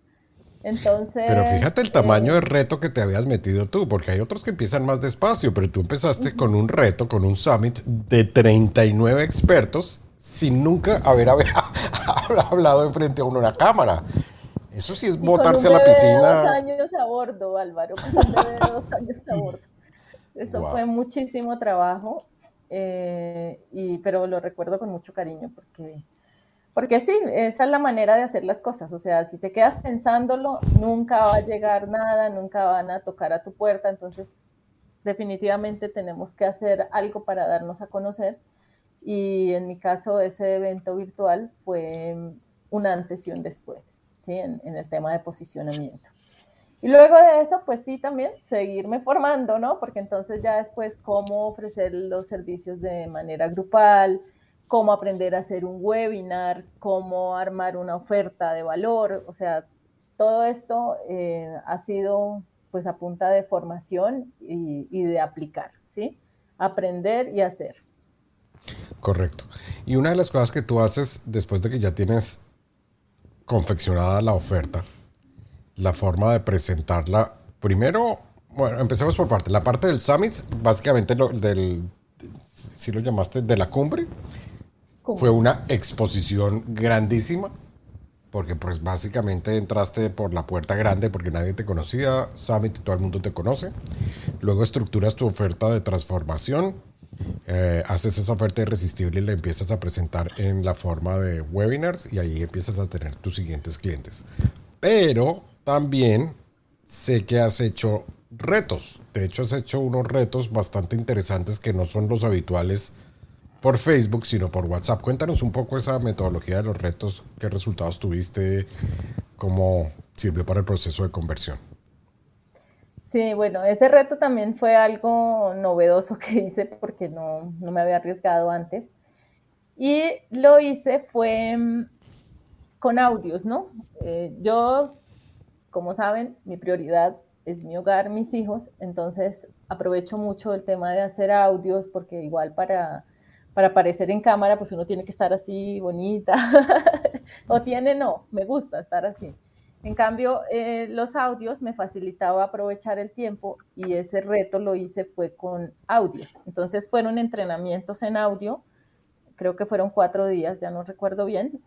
Pero Entonces, fíjate el tamaño de reto que te habías metido tú, porque hay otros que empiezan más despacio, pero tú empezaste con un reto, con un summit de 39 expertos sin nunca haber hablado enfrente a una cámara. Eso sí es y con un botarse a la bebé de dos piscina. años a bordo, Álvaro, con un bebé de 2 años a bordo. Eso Wow. fue muchísimo trabajo, pero lo recuerdo con mucho cariño porque sí, esa es la manera de hacer las cosas. O sea, si te quedas pensándolo, nunca va a llegar nada, nunca van a tocar a tu puerta. Entonces, definitivamente tenemos que hacer algo para darnos a conocer. Y en mi caso, ese evento virtual fue un antes y un después, ¿sí? En el tema de posicionamiento. Y luego de eso, pues sí, también seguirme formando, ¿no? Porque entonces ya después cómo ofrecer los servicios de manera grupal, cómo aprender a hacer un webinar, cómo armar una oferta de valor, o sea, todo esto ha sido pues a punta de formación y de aplicar, ¿sí? Aprender y hacer. Correcto. Y una de las cosas que tú haces después de que ya tienes confeccionada la oferta, la forma de presentarla, primero, bueno, empecemos por parte. La parte del summit, básicamente si lo llamaste, de la cumbre, fue Cumbre. una exposición grandísima, porque pues básicamente entraste por la puerta grande porque nadie te conocía, Summit todo el mundo te conoce. Luego estructuras tu oferta de transformación, haces esa oferta irresistible y la empiezas a presentar en la forma de webinars y ahí empiezas a tener tus siguientes clientes. Pero también sé que has hecho retos. De hecho, has hecho unos retos bastante interesantes que no son los habituales por Facebook, sino por WhatsApp. Cuéntanos un poco esa metodología de los retos, qué resultados tuviste, cómo sirvió para el proceso de conversión. Sí, bueno, ese reto también fue algo novedoso que hice porque no me había arriesgado antes. Y lo hice fue con audios, ¿no? Yo, como saben, mi prioridad es mi hogar, mis hijos, entonces aprovecho mucho el tema de hacer audios porque igual para aparecer en cámara, pues uno tiene que estar así bonita, o no, me gusta estar así. En cambio, los audios me facilitaba aprovechar el tiempo y ese reto lo hice fue con audios. Entonces fueron entrenamientos en audio, creo que fueron 4 días, ya no recuerdo bien.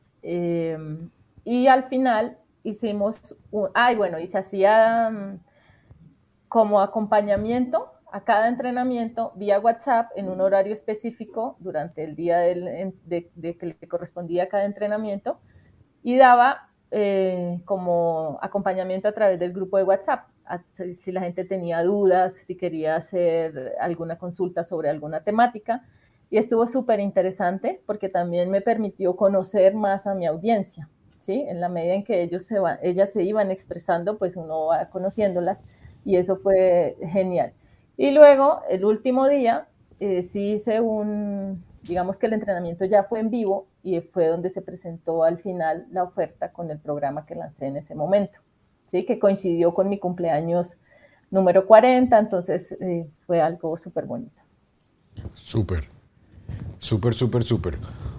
Y al final hicimos, bueno, y se hacía como acompañamiento a cada entrenamiento vía WhatsApp en un horario específico durante el día de que le correspondía a cada entrenamiento y daba como acompañamiento a través del grupo de WhatsApp. Si la gente tenía dudas, si quería hacer alguna consulta sobre alguna temática. Y estuvo súper interesante porque también me permitió conocer más a mi audiencia, ¿sí? En la medida en que ellas se iban expresando, pues uno va conociéndolas y eso fue genial. Y luego, el último día, sí hice digamos que el entrenamiento ya fue en vivo y fue donde se presentó al final la oferta con el programa que lancé en ese momento, ¿sí? Que coincidió con mi cumpleaños número 40, entonces fue algo súper bonito. Súper, súper, súper, súper.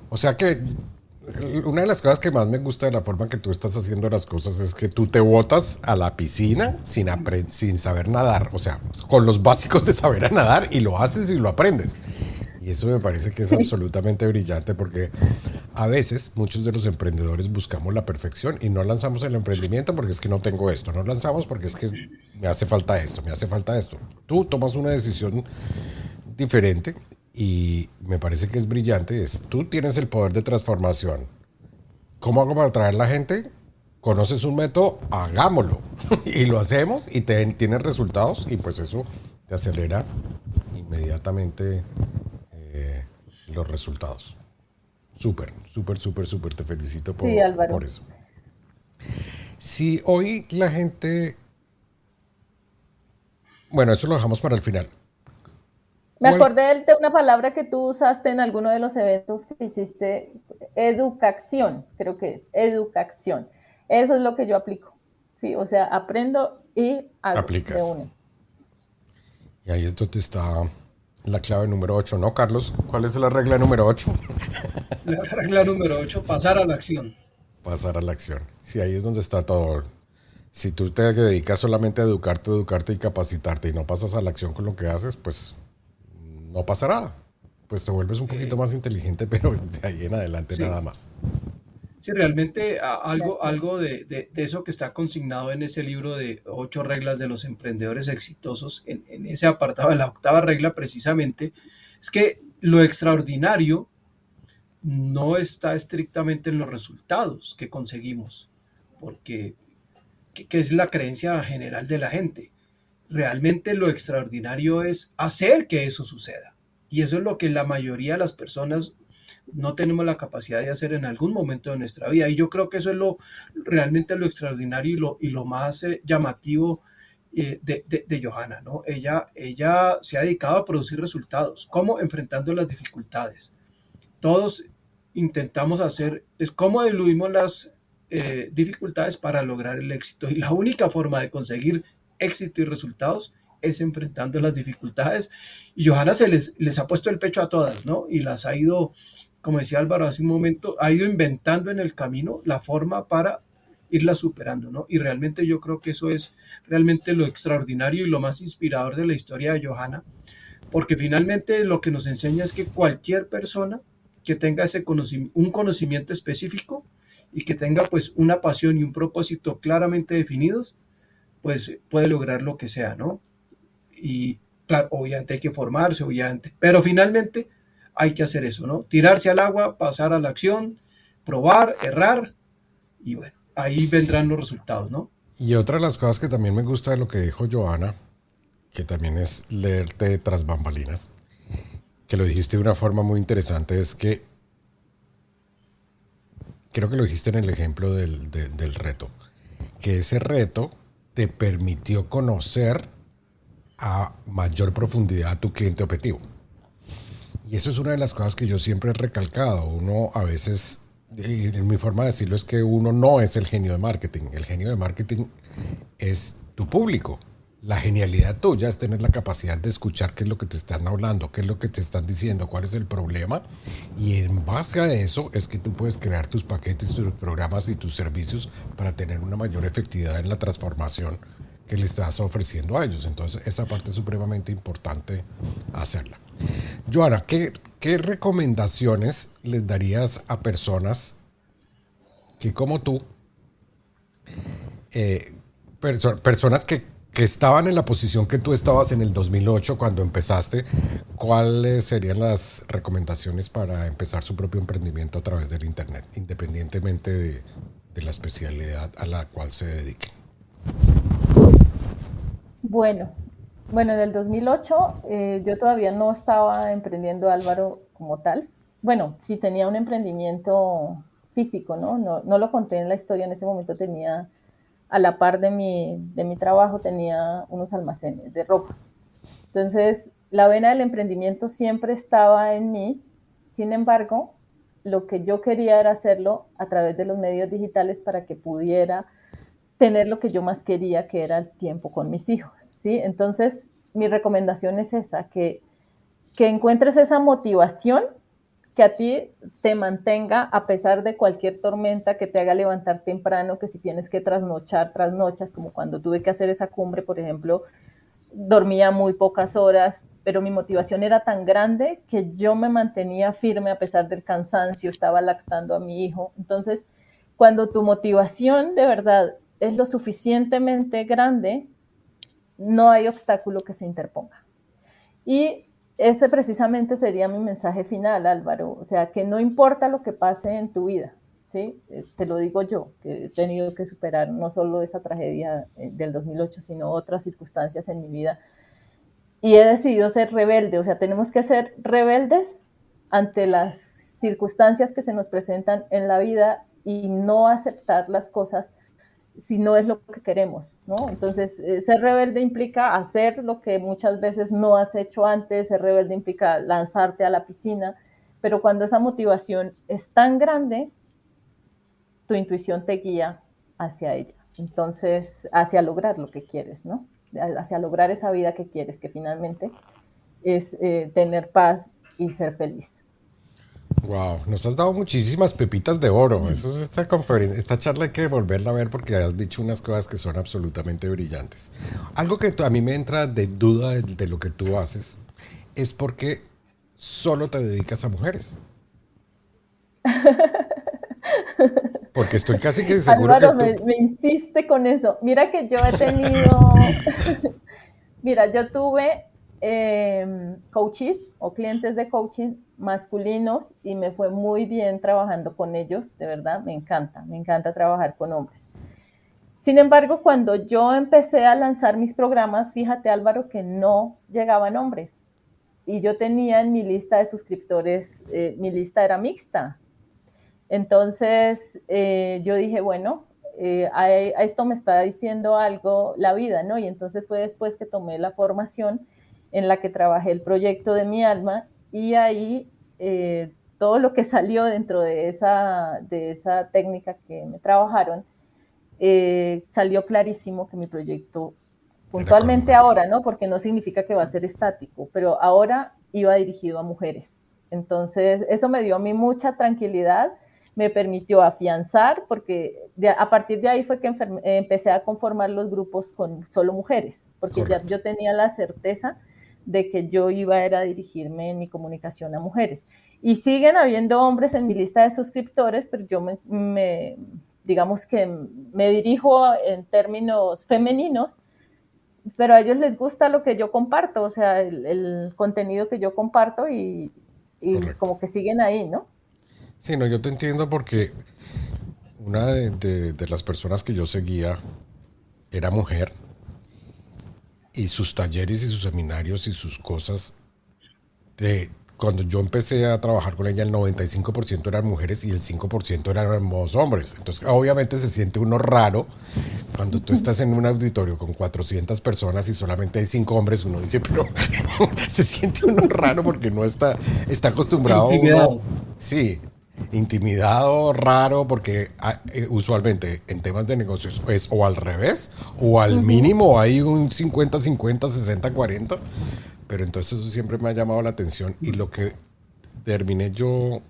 O sea que una de las cosas que más me gusta de la forma que tú estás haciendo las cosas es que tú te botas a la piscina sin saber nadar, o sea, con los básicos de saber a nadar y lo haces y lo aprendes. Y eso me parece que es absolutamente brillante porque a veces muchos de los emprendedores buscamos la perfección y no lanzamos el emprendimiento porque es que no tengo esto, no lanzamos porque es que me hace falta esto, me hace falta esto. Tú tomas una decisión diferente y me parece que es brillante. Tú tienes el poder de transformación. ¿Cómo hago para atraer a la gente? Conoces un método, hagámoslo. Y lo hacemos y tienes resultados y pues eso te acelera inmediatamente los resultados. Súper, súper, súper, súper. Te felicito Sí, por Álvaro. eso. Si hoy la gente... Bueno, eso lo dejamos para el final. Me ¿Cuál? acordé de una palabra que tú usaste en alguno de los eventos que hiciste, educación, creo que es, educación. Eso es lo que yo aplico, ¿sí? O sea, aprendo y hago de Aplicas. una. Y ahí es donde está la clave número 8, ¿no, Carlos? ¿Cuál es la regla número 8? La regla número 8, pasar a la acción. Pasar a la acción. Sí, ahí es donde está todo. Si tú te dedicas solamente a educarte, educarte y capacitarte y no pasas a la acción con lo que haces, pues no pasa nada. Pues te vuelves un poquito Eh, más inteligente, pero de ahí en adelante nada sí, más. sí, realmente De algo, acuerdo. algo de eso que está consignado en ese libro de 8 reglas de los emprendedores exitosos, en ese apartado de la octava regla precisamente, es que lo extraordinario no está estrictamente en los resultados que conseguimos, porque que es la creencia general de la gente. Realmente lo extraordinario es hacer que eso suceda. Y eso es lo que la mayoría de las personas no tenemos la capacidad de hacer en algún momento de nuestra vida. Y yo creo que eso es realmente lo extraordinario y lo más llamativo de Johanna, ¿no? Ella se ha dedicado a producir resultados, como enfrentando las dificultades. Todos intentamos hacer, es cómo diluimos las dificultades para lograr el éxito. Y la única forma de conseguir éxito y resultados es enfrentando las dificultades. Y Johanna les ha puesto el pecho a todas, ¿no? Y las ha ido, como decía Álvaro hace un momento, ha ido inventando en el camino la forma para irla superando, ¿no? Y realmente yo creo que eso es realmente lo extraordinario y lo más inspirador de la historia de Johanna, porque finalmente lo que nos enseña es que cualquier persona que tenga un conocimiento específico y que tenga pues una pasión y un propósito claramente definidos, pues puede lograr lo que sea, ¿no? Y claro, obviamente hay que formarse, obviamente, pero finalmente hay que hacer eso, ¿no? Tirarse al agua, pasar a la acción, probar, errar y bueno, ahí vendrán los resultados, ¿no? Y otra de las cosas que también me gusta de lo que dijo Joana, que también es leerte tras bambalinas, que lo dijiste de una forma muy interesante, es que creo que lo dijiste en el ejemplo del reto, que ese reto te permitió conocer a mayor profundidad a tu cliente objetivo. Y eso es una de las cosas que yo siempre he recalcado. Uno a veces, en mi forma de decirlo, es que uno no es el genio de marketing. El genio de marketing es tu público. La genialidad tuya es tener la capacidad de escuchar qué es lo que te están hablando, qué es lo que te están diciendo, cuál es el problema. Y en base a eso es que tú puedes crear tus paquetes, tus programas y tus servicios para tener una mayor efectividad en la transformación que le estás ofreciendo a ellos. Entonces, esa parte es supremamente importante hacerla. Joana, ¿qué recomendaciones les darías a personas que como tú, personas que estaban en la posición que tú estabas en el 2008 cuando empezaste, ¿cuáles serían las recomendaciones para empezar su propio emprendimiento a través del Internet, independientemente de la especialidad a la cual se dediquen? Bueno, bueno, en el 2008 yo todavía no estaba emprendiendo, Álvaro, como tal. Bueno, sí tenía un emprendimiento físico, ¿no? No lo conté en la historia, en ese momento tenía, a la par de mi trabajo, tenía unos almacenes de ropa. Entonces, la vena del emprendimiento siempre estaba en mí. Sin embargo, lo que yo quería era hacerlo a través de los medios digitales para que pudiera tener lo que yo más quería, que era el tiempo con mis hijos, ¿sí? Entonces, mi recomendación es esa, que que encuentres esa motivación que a ti te mantenga a pesar de cualquier tormenta, que te haga levantar temprano, que si tienes que trasnochar, trasnochas, como cuando tuve que hacer esa cumbre, por ejemplo, dormía muy pocas horas, pero mi motivación era tan grande que yo me mantenía firme a pesar del cansancio, estaba lactando a mi hijo. Entonces, cuando tu motivación de verdad es lo suficientemente grande, no hay obstáculo que se interponga. Y ese precisamente sería mi mensaje final, Álvaro. O sea, que no importa lo que pase en tu vida, ¿sí? Te lo digo yo, que he tenido que superar no solo esa tragedia del 2008, sino otras circunstancias en mi vida. Y he decidido ser rebelde. O sea, tenemos que ser rebeldes ante las circunstancias que se nos presentan en la vida y no aceptar las cosas si no es lo que queremos, ¿no? Entonces, ser rebelde implica hacer lo que muchas veces no has hecho antes, ser rebelde implica lanzarte a la piscina, pero cuando esa motivación es tan grande, tu intuición te guía hacia ella. Entonces, hacia lograr lo que quieres, ¿no? Hacia lograr esa vida que quieres, que finalmente es tener paz y ser feliz. Wow, nos has dado muchísimas pepitas de oro. Eso es esta conferencia, esta charla hay que volverla a ver porque has dicho unas cosas que son absolutamente brillantes. Algo que a mí me entra de duda de lo que tú haces es porque solo te dedicas a mujeres. Porque estoy casi que seguro que Álvaro tú... me insiste con eso. Mira que yo he tenido, mira, yo tuve coaches o clientes de coaching masculinos y me fue muy bien trabajando con ellos, de verdad, me encanta trabajar con hombres. Sin embargo, cuando yo empecé a lanzar mis programas, fíjate Álvaro que no llegaban hombres y yo tenía en mi lista de suscriptores, mi lista era mixta. Entonces yo dije, bueno, a esto me está diciendo algo la vida, ¿no? Y entonces fue después que tomé la formación en la que trabajé el proyecto de mi alma y ahí todo lo que salió dentro de esa técnica que me trabajaron, salió clarísimo que mi proyecto, Era con puntualmente mujeres. ahora, ¿no? Porque no significa que va a ser estático, pero ahora iba dirigido a mujeres. Entonces, eso me dio a mí mucha tranquilidad, me permitió afianzar, porque a partir de ahí fue que empecé a conformar los grupos con solo mujeres, porque ya Correcto. yo tenía la certeza de que yo iba a dirigirme en mi comunicación a mujeres. Y siguen habiendo hombres en mi lista de suscriptores, pero yo digamos que me dirijo en términos femeninos, pero a ellos les gusta lo que yo comparto, o sea, el contenido que yo comparto y Correcto. como que siguen ahí, ¿no? Sí, no, yo te entiendo porque una de las personas que yo seguía era mujer y sus talleres y sus seminarios y sus cosas cuando yo empecé a trabajar con ella, el 95% eran mujeres y el 5% eran hombres. Entonces, obviamente se siente uno raro cuando tú estás en un auditorio con 400 personas y solamente hay 5 hombres. Uno dice, pero se siente uno raro porque no está acostumbrado uno, Intimidado. sí, intimidado, raro, porque usualmente en temas de negocios es o al revés o al Uh -huh. mínimo hay un 50-50, 60-40. Pero entonces eso siempre me ha llamado la atención y lo que terminé yo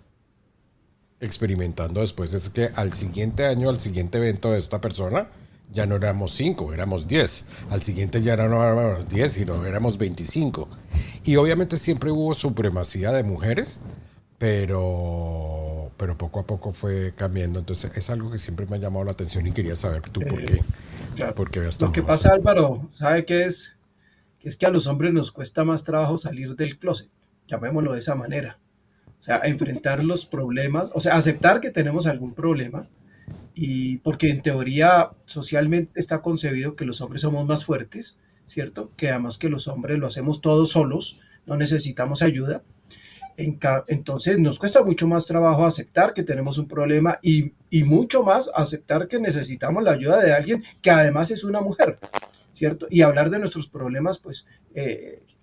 experimentando después es que al siguiente año, al siguiente evento de esta persona, ya no éramos 5, éramos 10. Al siguiente ya no éramos 10, sino éramos 25. Y obviamente siempre hubo supremacía de mujeres, pero poco a poco fue cambiando. Entonces es algo que siempre me ha llamado la atención y quería saber tú Eh, claro. por qué habías Lo que tomado eso. pasa, Álvaro, ¿sabe qué es? Que es que a los hombres nos cuesta más trabajo salir del closet, llamémoslo de esa manera. O sea, enfrentar los problemas, o sea, aceptar que tenemos algún problema, y porque en teoría socialmente está concebido que los hombres somos más fuertes, ¿cierto? Que además que los hombres lo hacemos todos solos, no necesitamos ayuda. Entonces nos cuesta mucho más trabajo aceptar que tenemos un problema y mucho más aceptar que necesitamos la ayuda de alguien que además es una mujer, ¿cierto? Y hablar de nuestros problemas, pues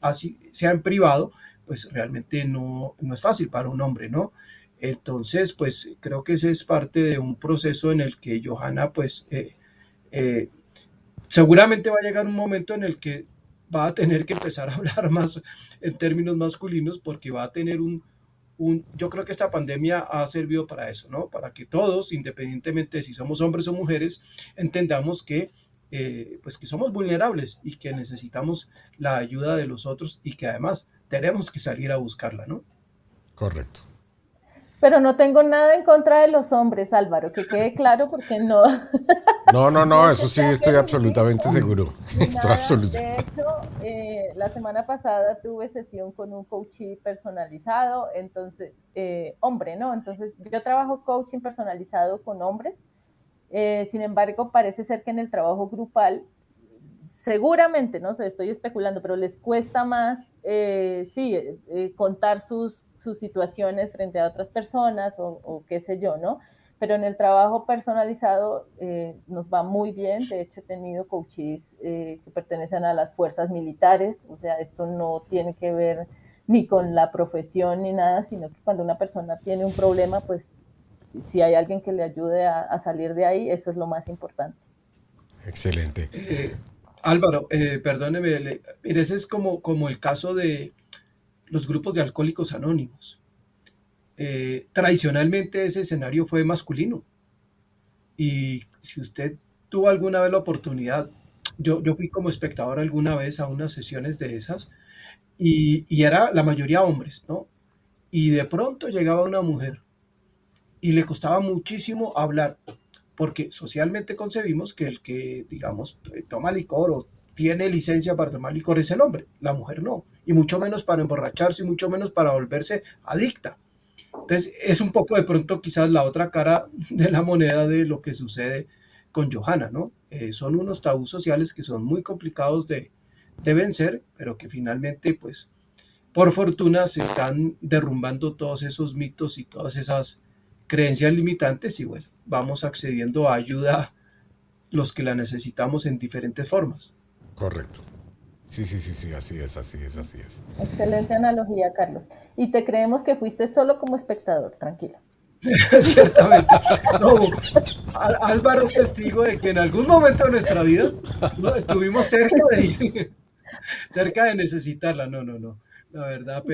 así sea en privado, pues realmente no es fácil para un hombre, ¿no? Entonces, pues creo que ese es parte de un proceso en el que Johanna, pues eh, seguramente va a llegar un momento en el que va a tener que empezar a hablar más en términos masculinos porque va a tener yo creo que esta pandemia ha servido para eso, ¿no? Para que todos, independientemente de si somos hombres o mujeres, entendamos que, pues que somos vulnerables y que necesitamos la ayuda de los otros y que además tenemos que salir a buscarla, ¿no? Correcto. Pero no tengo nada en contra de los hombres, Álvaro, que quede claro porque no, No, no, no no, es eso que sí sea estoy absolutamente feminista seguro. ni Estoy nada. absoluto. De hecho, la semana pasada tuve sesión con un coachee personalizado, entonces, hombre, ¿no? Entonces, yo trabajo coaching personalizado con hombres, sin embargo, parece ser que en el trabajo grupal, seguramente, no sé, estoy especulando, pero les cuesta más, sí, contar sus situaciones frente a otras personas o qué sé yo, ¿no? Pero en el trabajo personalizado nos va muy bien. De hecho, he tenido coaches que pertenecen a las fuerzas militares. O sea, esto no tiene que ver ni con la profesión ni nada, sino que cuando una persona tiene un problema, pues si hay alguien que le ayude a salir de ahí, eso es lo más importante. Excelente. Álvaro, perdóneme, mire, ese es como el caso de los grupos de alcohólicos anónimos. Tradicionalmente ese escenario fue masculino y si usted tuvo alguna vez la oportunidad, yo fui como espectador alguna vez a unas sesiones de esas y era la mayoría hombres, ¿no? Y de pronto llegaba una mujer y le costaba muchísimo hablar, porque socialmente concebimos que el que, digamos, toma licor o tiene licencia para tomar licor es el hombre, la mujer no, y mucho menos para emborracharse y mucho menos para volverse adicta. Entonces, es un poco de pronto quizás la otra cara de la moneda de lo que sucede con Johanna, ¿no? Son unos tabús sociales que son muy complicados de vencer, pero que finalmente, pues, por fortuna se están derrumbando todos esos mitos y todas esas creencias limitantes y bueno, vamos accediendo a ayuda los que la necesitamos en diferentes formas. Correcto. Sí, sí, sí, sí, así es, así es, así es. Excelente analogía, Carlos. Y te creemos que fuiste solo como espectador, tranquilo. Ciertamente. No, Álvaro es testigo de que en algún momento de nuestra vida no, estuvimos cerca de necesitarla. No, no, no. La verdad,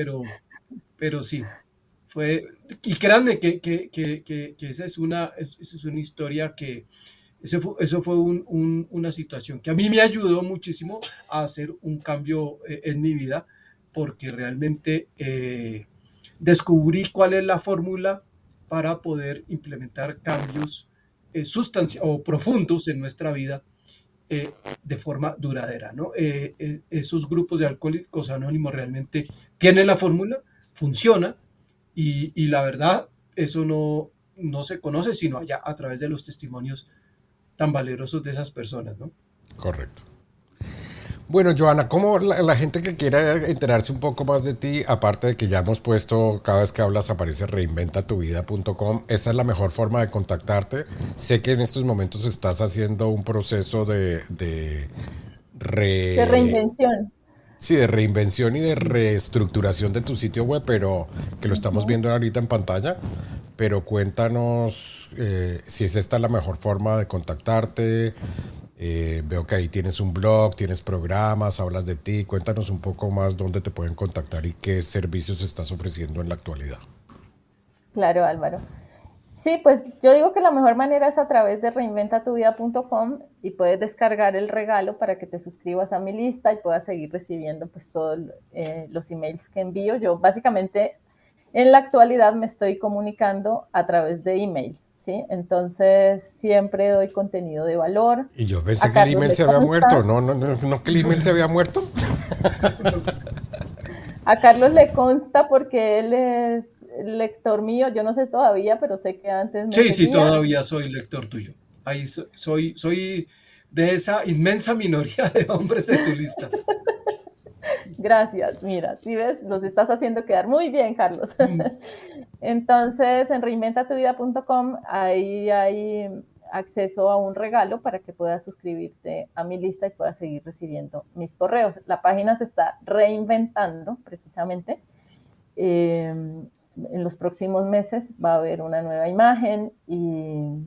pero sí. Fue, y créanme que esa es una historia que eso fue una situación que a mí me ayudó muchísimo a hacer un cambio en mi vida, porque realmente descubrí cuál es la fórmula para poder implementar cambios o profundos en nuestra vida de forma duradera, ¿no? Esos grupos de alcohólicos anónimos realmente tienen la fórmula, funciona, y la verdad, eso no se conoce sino allá a través de los testimonios tan valerosos de esas personas, ¿no? Correcto. Bueno, Johanna, ¿cómo la gente que quiera enterarse un poco más de ti, aparte de que ya hemos puesto, cada vez que hablas aparece reinventatuvida.com, esa es la mejor forma de contactarte? Sé que en estos momentos estás haciendo un proceso De re, reinvención. sí, de reinvención y de reestructuración de tu sitio web, pero que lo estamos Ujú. viendo ahorita en pantalla. Pero cuéntanos si es esta la mejor forma de contactarte. Veo que ahí tienes un blog, tienes programas, hablas de ti. Cuéntanos un poco más dónde te pueden contactar y qué servicios estás ofreciendo en la actualidad. Claro, Álvaro. Sí, pues yo digo que la mejor manera es a través de reinventatuvida.com y puedes descargar el regalo para que te suscribas a mi lista y puedas seguir recibiendo pues todos los emails que envío. Yo básicamente en la actualidad me estoy comunicando a través de email, ¿sí? Entonces siempre doy contenido de valor. Y yo pensé A que el Carlos email le se había muerto. consta, No, no, no, no que el email se había muerto. a Carlos le consta porque él es lector mío, yo no sé todavía, pero sé que antes me Sí, sí, seguía. todavía soy lector tuyo. Ahí soy de esa inmensa minoría de hombres de tu lista. Gracias, mira, si ves, los estás haciendo quedar muy bien, Carlos. Entonces, en reinventatuvida.com ahí hay acceso a un regalo para que puedas suscribirte a mi lista y puedas seguir recibiendo mis correos. La página se está reinventando precisamente. En los próximos meses va a haber una nueva imagen y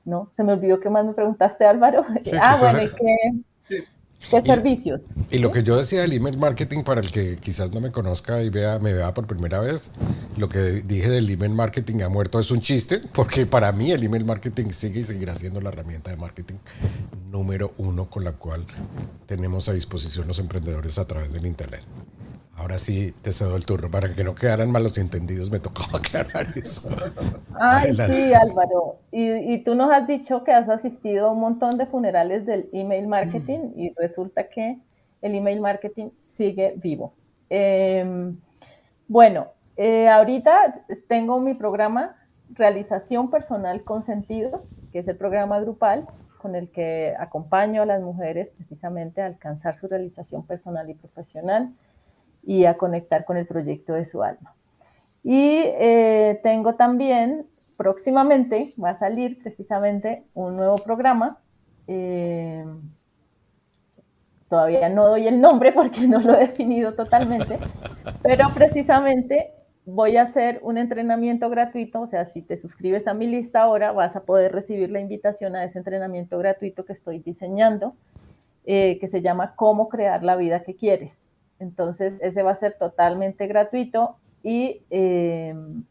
no, se me olvidó qué más me preguntaste, Álvaro. Sí, que Ah, estás. bueno, y que Sí. ¿Qué Y, servicios? y lo ¿Sí? que yo decía del email marketing, para el que quizás no me conozca y me vea por primera vez, lo que dije del email marketing ha muerto es un chiste, porque para mí el email marketing sigue y seguirá siendo la herramienta de marketing número uno con la cual tenemos a disposición los emprendedores a través del Internet. Ahora sí te cedo el turno para que no quedaran malos entendidos, me tocaba aclarar eso. Ay, Adelante. sí, Álvaro. Y tú nos has dicho que has asistido a un montón de funerales del email Mm. marketing y resulta que el email marketing sigue vivo. Eh, bueno, ahorita tengo mi programa Realización Personal con Sentido, que es el programa grupal con el que acompaño a las mujeres precisamente a alcanzar su realización personal y profesional y a conectar con el proyecto de su alma. Y tengo también, próximamente va a salir precisamente un nuevo programa. Eh, Todavía no doy el nombre porque no lo he definido totalmente, pero precisamente voy a hacer un entrenamiento gratuito, o sea, si te suscribes a mi lista ahora, vas a poder recibir la invitación a ese entrenamiento gratuito que estoy diseñando, que se llama Cómo crear la vida que quieres. Entonces, ese va a ser totalmente gratuito y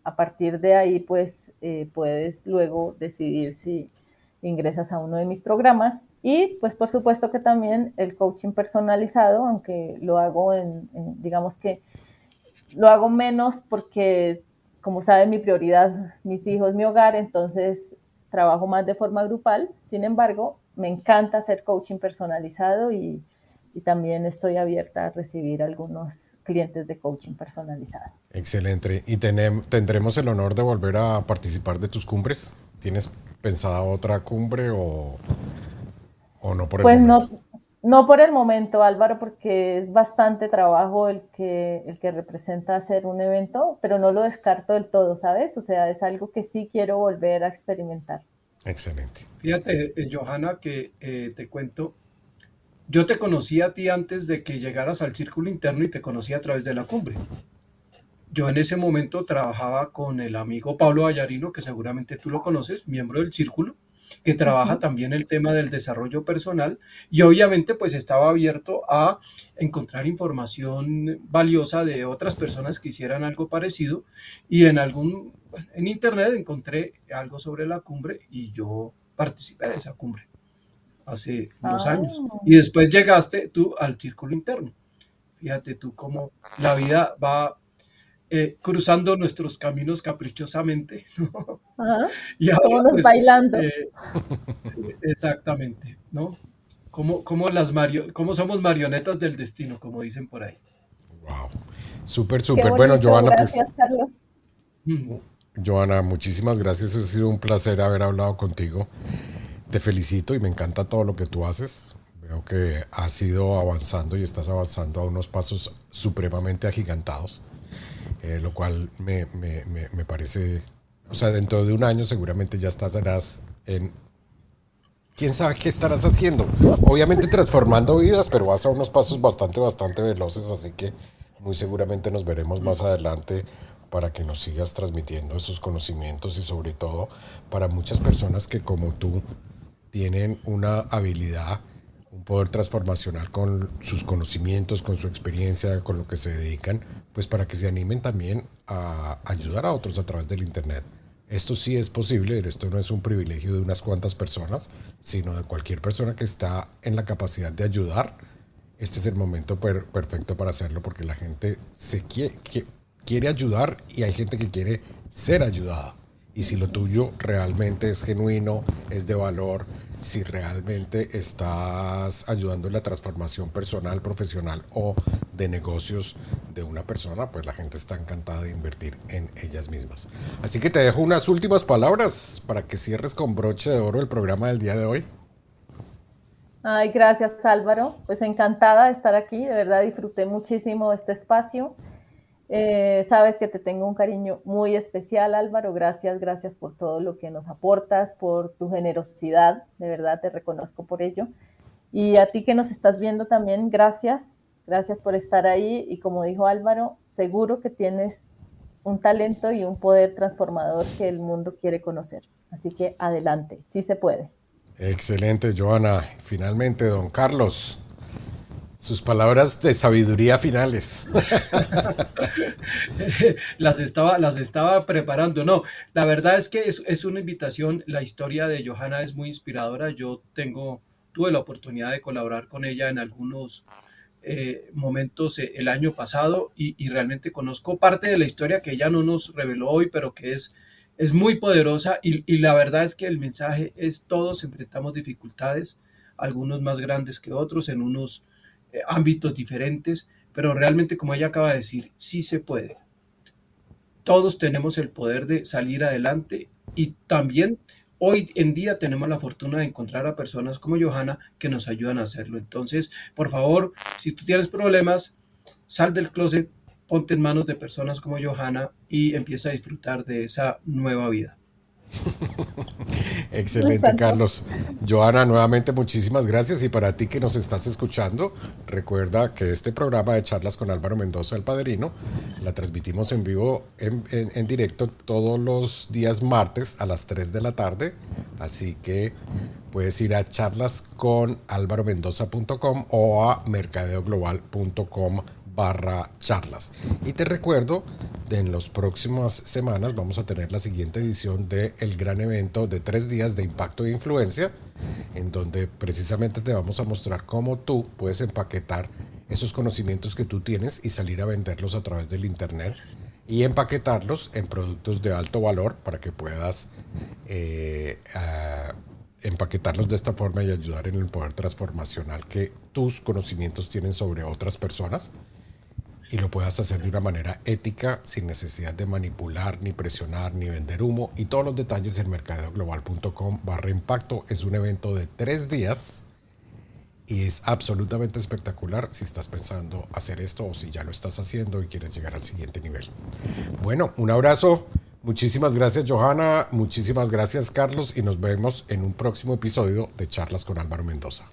a partir de ahí, pues, puedes luego decidir si ingresas a uno de mis programas y, pues, por supuesto que también el coaching personalizado, aunque lo hago digamos que lo hago menos porque, como saben, mi prioridad, mis hijos, mi hogar, entonces trabajo más de forma grupal. Sin embargo, me encanta hacer coaching personalizado y también estoy abierta a recibir algunos clientes de coaching personalizado. Excelente. ¿Y tendremos el honor de volver a participar de tus cumbres? ¿Tienes pensada otra cumbre o no por el Pues momento? no, no por el momento, Álvaro, porque es bastante trabajo el que representa hacer un evento, pero no lo descarto del todo, ¿sabes? O sea, es algo que sí quiero volver a experimentar. Excelente. Fíjate, Johanna, que te cuento, yo te conocí a ti antes de que llegaras al círculo interno y te conocí a través de la cumbre. Yo en ese momento trabajaba con el amigo Pablo Vallarino, que seguramente tú lo conoces, miembro del círculo, que Uh trabaja -huh. también el tema del desarrollo personal y obviamente pues estaba abierto a encontrar información valiosa de otras personas que hicieran algo parecido y en internet encontré algo sobre la cumbre y yo participé de esa cumbre hace unos Ah, años y después llegaste tú al círculo interno. Fíjate tú cómo la vida va cruzando nuestros caminos caprichosamente, ¿no? ajá. Y ahora, Vámonos pues, bailando. eh, exactamente, ¿no? Cómo somos marionetas del destino, como dicen por ahí. Wow. Súper, Qué súper. Bueno, bonito, Johanna, pues, gracias, Carlos. Mm. Johanna, muchísimas gracias. Ha sido un placer haber hablado contigo. Te felicito y me encanta todo lo que tú haces. Veo que has ido avanzando y estás avanzando a unos pasos supremamente agigantados, lo cual me parece, o sea, dentro de un año seguramente ya estarás en, quién sabe qué estarás haciendo. Obviamente transformando vidas, pero vas a unos pasos bastante, bastante veloces, así que muy seguramente nos veremos más adelante para que nos sigas transmitiendo esos conocimientos y sobre todo para muchas personas que como tú tienen una habilidad, un poder transformacional con sus conocimientos, con su experiencia, con lo que se dedican, pues para que se animen también a ayudar a otros a través del Internet. Esto sí es posible, esto no es un privilegio de unas cuantas personas, sino de cualquier persona que está en la capacidad de ayudar. Este es el momento perfecto para hacerlo porque la gente quiere ayudar y hay gente que quiere ser ayudada. Y si lo tuyo realmente es genuino, es de valor, si realmente estás ayudando en la transformación personal, profesional o de negocios de una persona, pues la gente está encantada de invertir en ellas mismas. Así que te dejo unas últimas palabras para que cierres con broche de oro el programa del día de hoy. Ay, gracias, Álvaro. Pues encantada de estar aquí. De verdad disfruté muchísimo este espacio. Sabes que te tengo un cariño muy especial, Álvaro. Gracias, gracias por todo lo que nos aportas, por tu generosidad. De verdad te reconozco por ello. Y a ti que nos estás viendo también, gracias. Gracias por estar ahí. Y como dijo Álvaro, seguro que tienes un talento y un poder transformador que el mundo quiere conocer. Así que adelante, sí se puede. Excelente, Joana. Finalmente, don Carlos. Sus palabras de sabiduría finales. las estaba preparando. No, la verdad es que es una invitación. La historia de Johanna es muy inspiradora. Tuve la oportunidad de colaborar con ella en algunos momentos el año pasado y realmente conozco parte de la historia que ella no nos reveló hoy, pero que es muy poderosa y la verdad es que el mensaje es todos enfrentamos dificultades, algunos más grandes que otros en unos ámbitos diferentes, pero realmente como ella acaba de decir, sí se puede. Todos tenemos el poder de salir adelante y también hoy en día tenemos la fortuna de encontrar a personas como Johanna que nos ayudan a hacerlo. Entonces, por favor, si tú tienes problemas, sal del closet, ponte en manos de personas como Johanna y empieza a disfrutar de esa nueva vida. Me Excelente, encantó. Carlos. Johanna, nuevamente muchísimas gracias. Y para ti que nos estás escuchando, recuerda que este programa de charlas con Álvaro Mendoza, el Padrino, la transmitimos en vivo, en directo, todos los días martes a las 3 de la tarde. Así que puedes ir a charlasconalvaromendoza.com o a mercadeoglobal.com/charlas. Y te recuerdo, en las próximas semanas vamos a tener la siguiente edición del gran evento de 3 días de impacto e influencia, en donde precisamente te vamos a mostrar cómo tú puedes empaquetar esos conocimientos que tú tienes y salir a venderlos a través del internet y empaquetarlos en productos de alto valor para que puedas empaquetarlos de esta forma y ayudar en el poder transformacional que tus conocimientos tienen sobre otras personas y lo puedas hacer de una manera ética, sin necesidad de manipular, ni presionar, ni vender humo. Y todos los detalles en mercadeoglobal.com/impacto. Es un evento de 3 días y es absolutamente espectacular si estás pensando hacer esto o si ya lo estás haciendo y quieres llegar al siguiente nivel. Bueno, un abrazo. Muchísimas gracias, Johanna. Muchísimas gracias, Carlos. Y nos vemos en un próximo episodio de Charlas con Álvaro Mendoza.